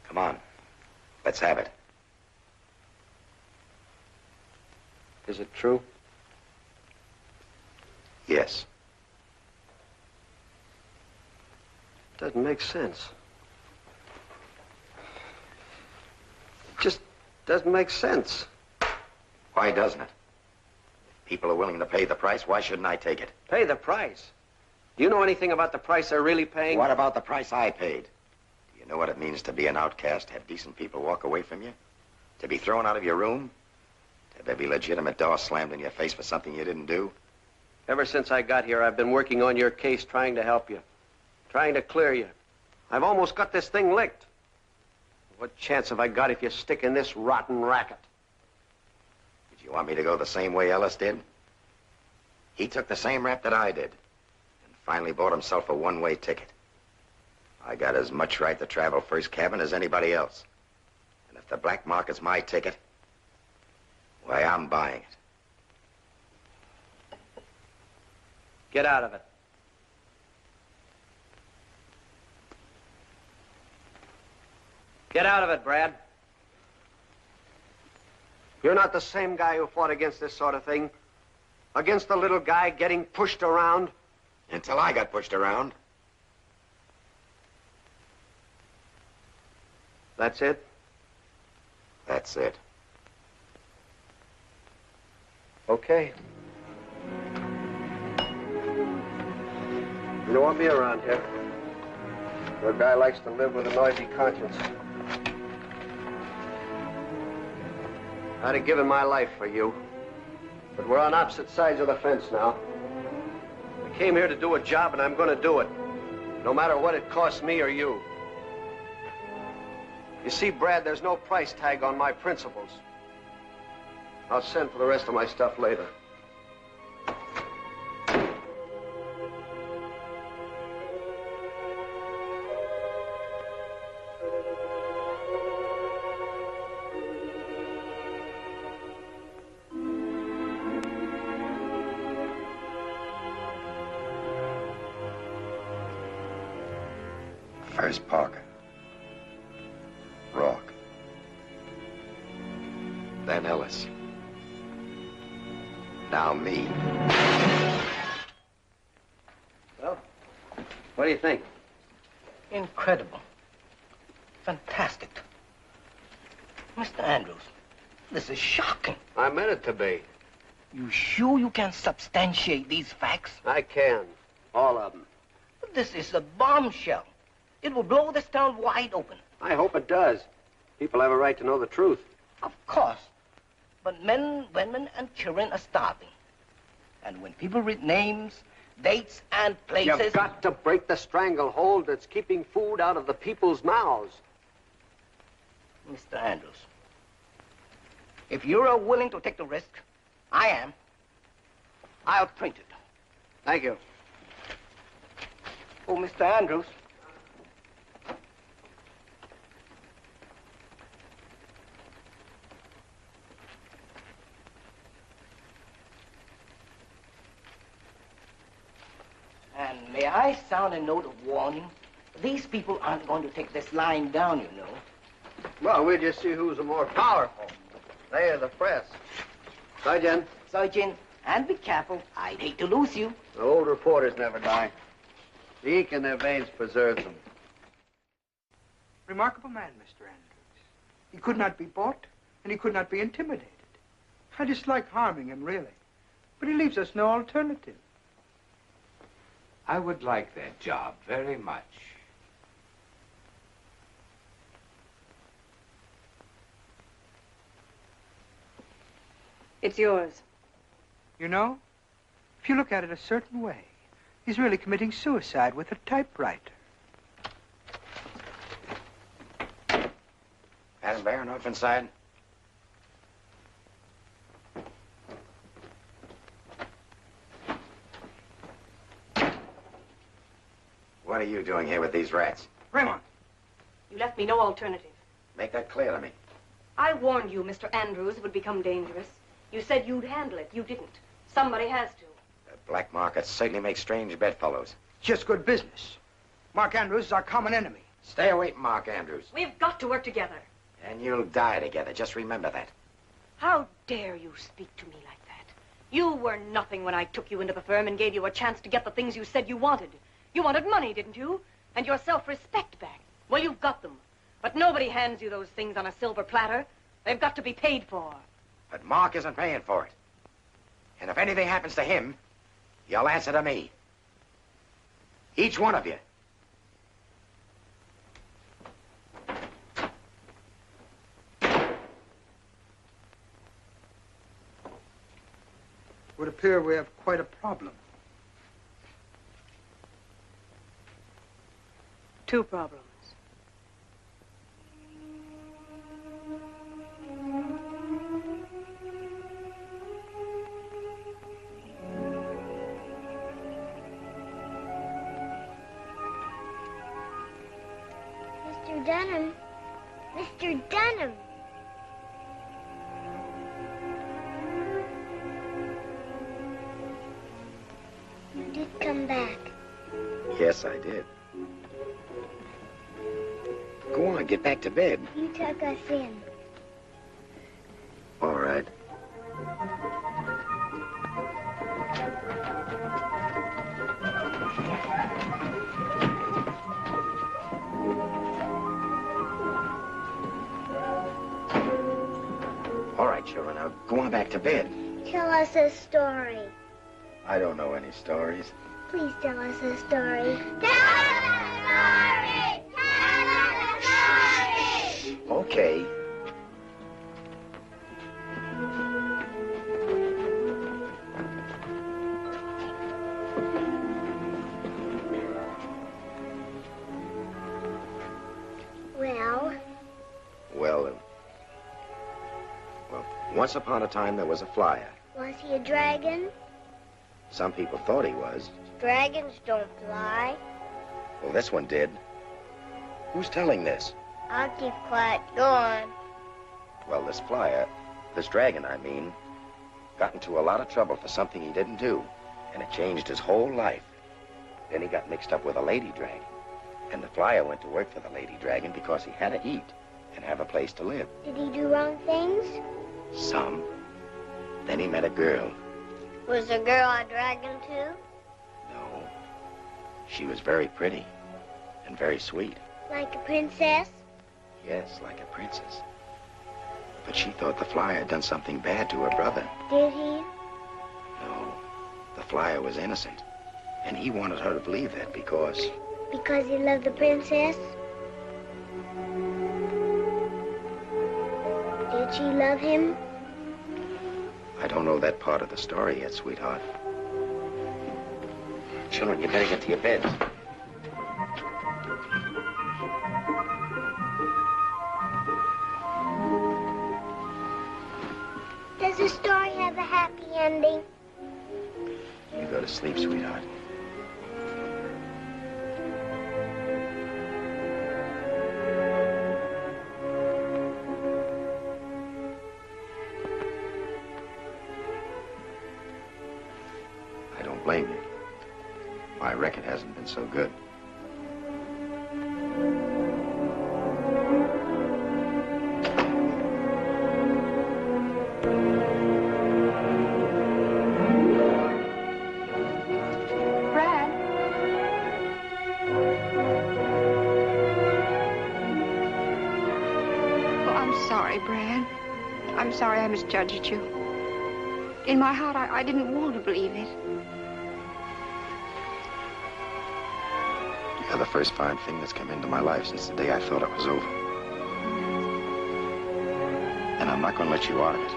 Come on. Let's have it. Is it true? Yes. Doesn't make sense. Just doesn't make sense. Why doesn't it? If people are willing to pay the price, why shouldn't I take it? Pay the price? Do you know anything about the price they're really paying? What about the price I paid? Do you know what it means to be an outcast, have decent people walk away from you? To be thrown out of your room? To there be legitimate doors slammed in your face for something you didn't do? Ever since I got here, I've been working on your case, trying to help you. Trying to clear you. I've almost got this thing licked. What chance have I got if you stick in this rotten racket? Did you want me to go the same way Ellis did? He took the same rap that I did and finally bought himself a one-way ticket. I got as much right to travel first cabin as anybody else. And if the black market's my ticket, why, I'm buying it. Get out of it. Get out of it, Brad. You're not the same guy who fought against this sort of thing. Against the little guy getting pushed around. Until I got pushed around. That's it? That's it. Okay. You don't want me around here. Your guy likes to live with a noisy conscience. I'd have given my life for you. But we're on opposite sides of the fence now. I came here to do a job, and I'm going to do it. No matter what it costs me or you. You see, Brad, there's no price tag on my principles. I'll send for the rest of my stuff later. First Parker. Rock. Then Ellis. Now me. Well, what do you think? Incredible. Fantastic. Mr. Andrews, this is shocking. I meant it to be. You sure you can substantiate these facts? I can. All of them. This is a bombshell. It will blow this town wide open. I hope it does. People have a right to know the truth. Of course. But men, women, and children are starving. And when people read names, dates, and places... You've got to break the stranglehold that's keeping food out of the people's mouths. Mr. Andrews, if you're willing to take the risk, I am. I'll print it. Thank you. Oh, Mr. Andrews. And may I sound a note of warning? These people aren't going to take this line down, you know. Well, we'll just see who's the more powerful. They are the press. Sergeant. Sergeant, and be careful. I'd hate to lose you. The old reporters never die. The ink in their veins preserves them. Remarkable man, Mr. Andrews. He could not be bought, and he could not be intimidated. I dislike harming him, really. But he leaves us no alternative. I would like that job very much. It's yours. You know, if you look at it a certain way, he's really committing suicide with a typewriter. Adam Baranoff inside? What are you doing here with these rats? Raymond. You left me no alternative. Make that clear to me. I warned you Mr. Andrews would become dangerous. You said you'd handle it. You didn't. Somebody has to. The black market certainly makes strange bedfellows. Just good business. Mark Andrews is our common enemy. Stay away from Mark Andrews. We've got to work together. And you'll die together. Just remember that. How dare you speak to me like that? You were nothing when I took you into the firm and gave you a chance to get the things you said you wanted. You wanted money, didn't you? And your self-respect back. Well, you've got them. But nobody hands you those things on a silver platter. They've got to be paid for. But Mark isn't paying for it. And if anything happens to him, you'll answer to me. Each one of you. It would appear we have quite a problem. Two problems. Dunham. Mr. Dunham. You did come back. Yes, I did. Go on, get back to bed. You tuck us in. All right. All right, children, now go on back to bed. Tell us a story. I don't know any stories. Please tell us a story. Okay. Well, once upon a time there was a flyer. Was he a dragon? Some people thought he was. Dragons don't fly. Well, this one did. Who's telling this? I'll keep quiet. Go on. Well, this flyer, this dragon, I mean, got into a lot of trouble for something he didn't do, and it changed his whole life. Then he got mixed up with a lady dragon, and the flyer went to work for the lady dragon because he had to eat and have a place to live. Did he do wrong things? Some. Then he met a girl. Was the girl a dragon too? No. She was very pretty and very sweet. Like a princess? Yes, like a princess. But she thought the flyer had done something bad to her brother. Did he? No. The flyer was innocent. And he wanted her to believe that because... Because he loved the princess? Did she love him? I don't know that part of the story yet, sweetheart. Children, you better get to your beds. Does the story have a happy ending? You go to sleep, sweetheart. I don't blame you. My record hasn't been so good. I'm sorry I misjudged you. In my heart, I didn't want to believe it. You're the first fine thing that's come into my life since the day I thought it was over. And I'm not going to let you out of it.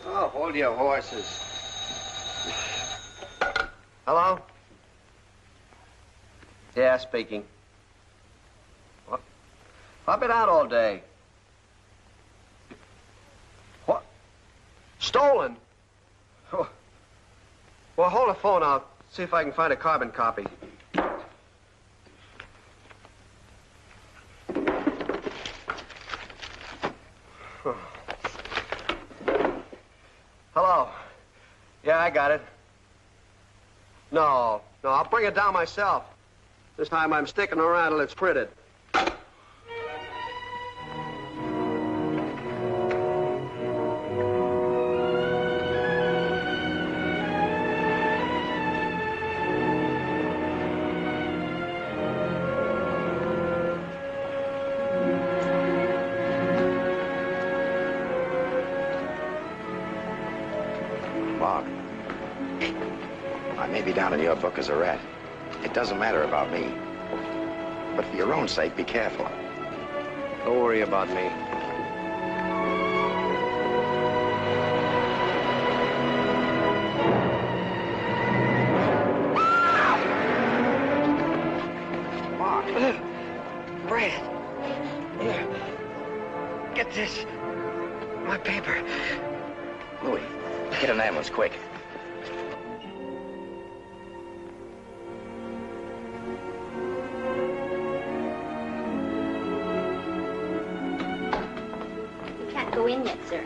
Oh, hold your horses. Hello? Yeah, speaking. What? I've been out all day. What? Stolen? Oh. Well, hold the phone. I'll see if I can find a carbon copy. Hello? Yeah, I got it. No, I'll bring it down myself. This time I'm sticking around till it's printed. Mark, I may be down in your book as a rat. It doesn't matter about me. But for your own sake, be careful. Don't worry about me. Mark. Brad. Here. Get this. My paper. Louis, get an ambulance, quick. You can't go in yet, sir.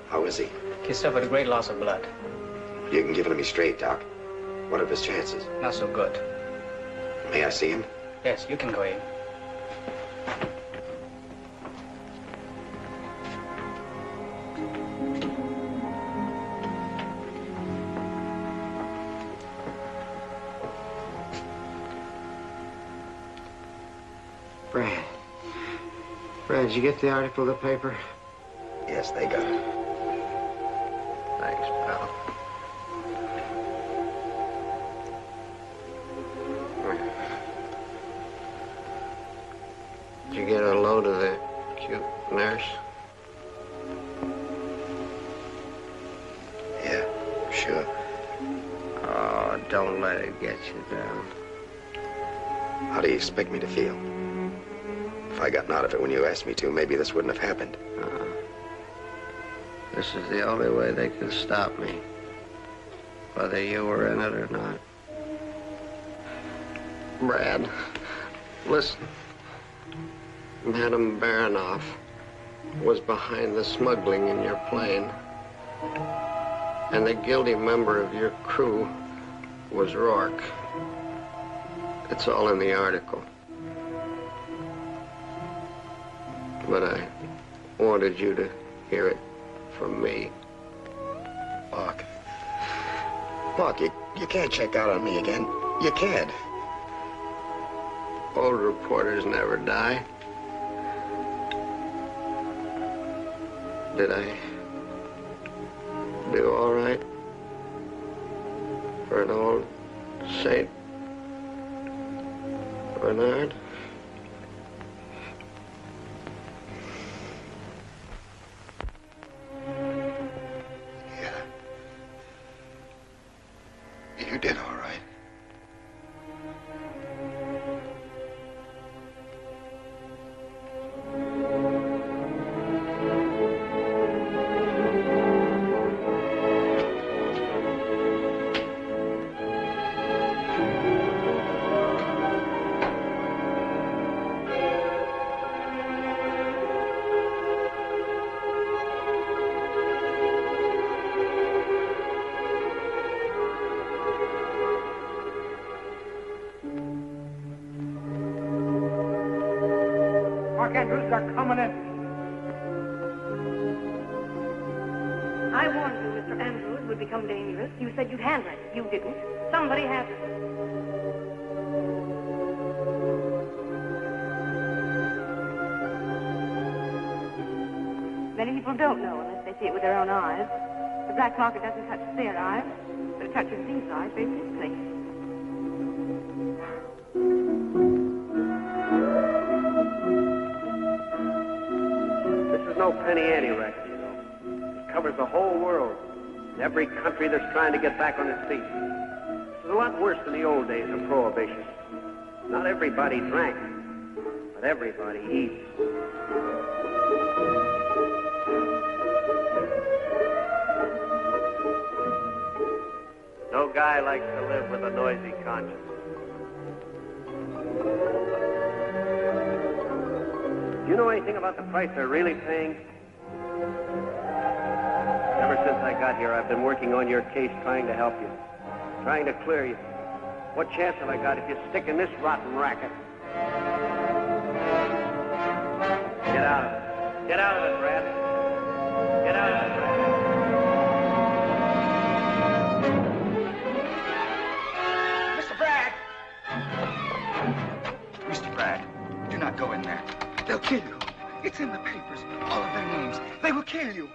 How is he? He suffered a great loss of blood. You can give it to me straight, Doc. What are his chances? Not so good. May I see him? Yes, you can go in. Brad, did you get the article in the paper? Yes, they got it. Thanks, pal. Did you get a load of the cute nurse? Yeah, sure. Oh, don't let it get you down. How do you expect me to feel? If I gotten out of it when you asked me to, maybe this wouldn't have happened. This is the only way they can stop me, whether you were in it or not. Brad, listen. Madame Baronoff was behind the smuggling in your plane, and the guilty member of your crew was Rourke. It's all in the article. But I wanted you to hear it from me. Look, you can't check out on me again. You can't. Old reporters never die. Did I do all right for an old Saint Bernard? You did all right. Andrews are coming in. I warned you Mr. Andrews would become dangerous. You said you'd handle it. You didn't. Somebody has it. Many people don't know unless they see it with their own eyes. The black market doesn't touch their eyes, but it touches these eyes very simply. No penny ante record, you know. It covers the whole world. Every country that's trying to get back on its feet. This is a lot worse than the old days of Prohibition. Not everybody drank, but everybody eats. No guy likes to live with a noisy conscience. Do you know anything about the price they're really paying? Ever since I got here, I've been working on your case, trying to help you, trying to clear you. What chance have I got if you stick in this rotten racket? Get out of it. Get out of it, Brad. Get out of it, Brad. Mr. Bragg! Mr. Bragg, do not go in there. They'll kill you. It's in the papers. All of their names. They will kill you.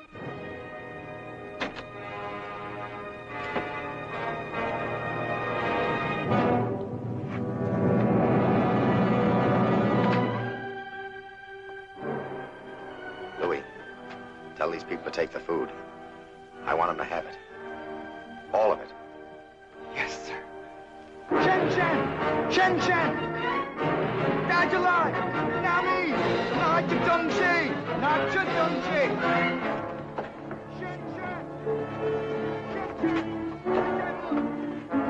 Louis, tell these people to take the food. I want them to have it. All of it. Shen Shen! Shen Shen! Dad's alive! Nami! Not to Dong Shi! Not to Dong Shi! Shen Shen! Shen Shen!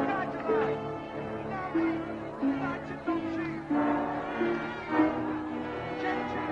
Dad's alive! Nami! Not to Dong Shi! Shen Shen!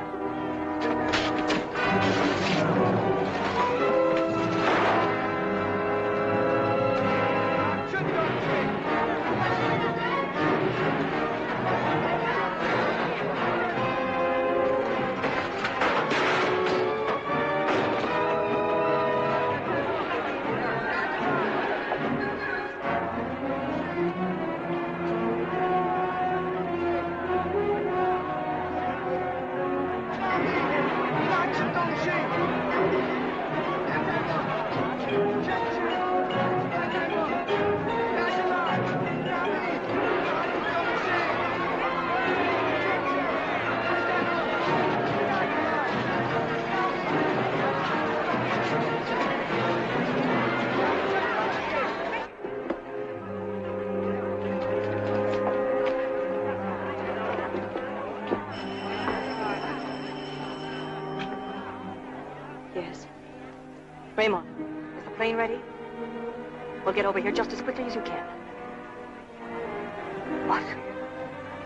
Yes. Raymond, is the plane ready? We'll get over here just as quickly as you can. What?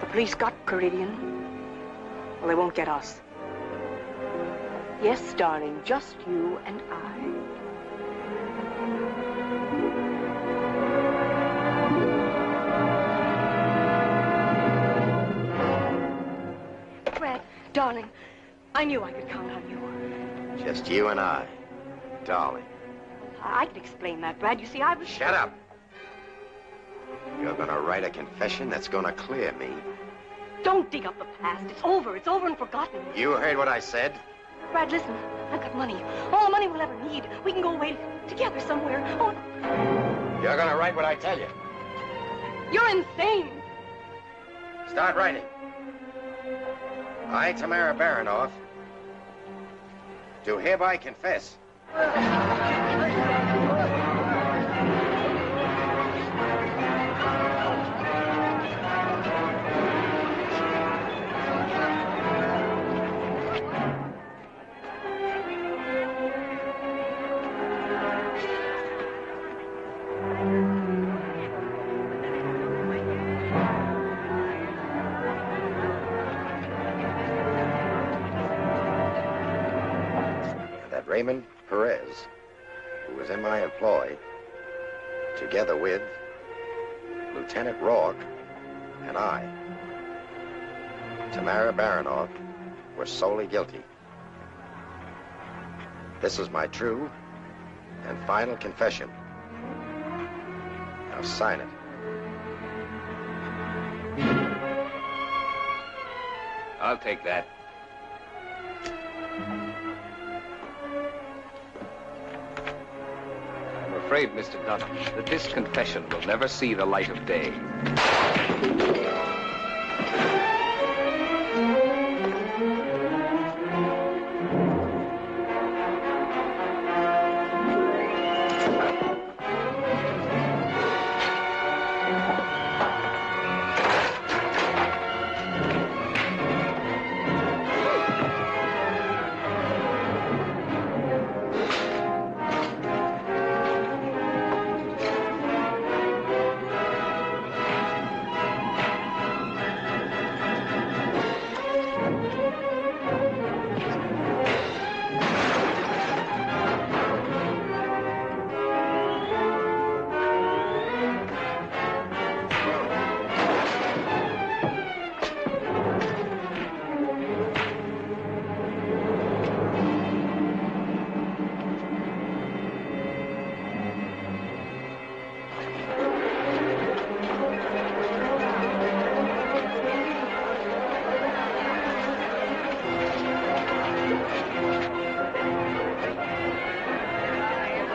The police got Caridian? Well, they won't get us. Yes, darling, just you and I. Fred, darling, I knew I could count on you. Just you and I, darling. I could explain that, Brad. You see, I was... Shut up. You're gonna write a confession that's gonna clear me. Don't dig up the past. It's over. It's over and forgotten. You heard what I said? Brad, listen. I've got money. All the money we'll ever need. We can go away together somewhere. Oh, You're gonna write what I tell you. you're insane. Start writing. I, Tamara Baranoff, do hereby confess. That Raymond Perez, who was in my employ, together with Lieutenant Rourke and I, Tamara Baranoff, were solely guilty. This is my true and final confession. Now sign it. I'll take that. I'm afraid, Mr. Dunham, that this confession will never see the light of day.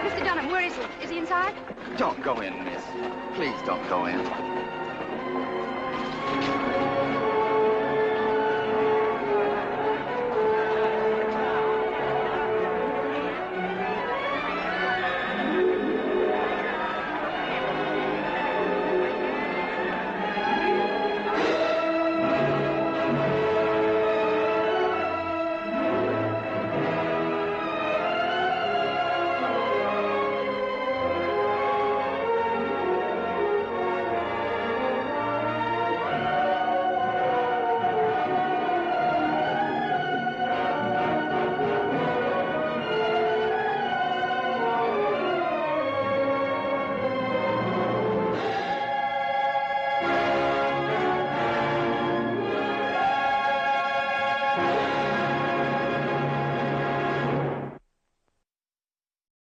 Mr. Dunham, where is he? Is he inside? Don't go in, miss. Please don't go in.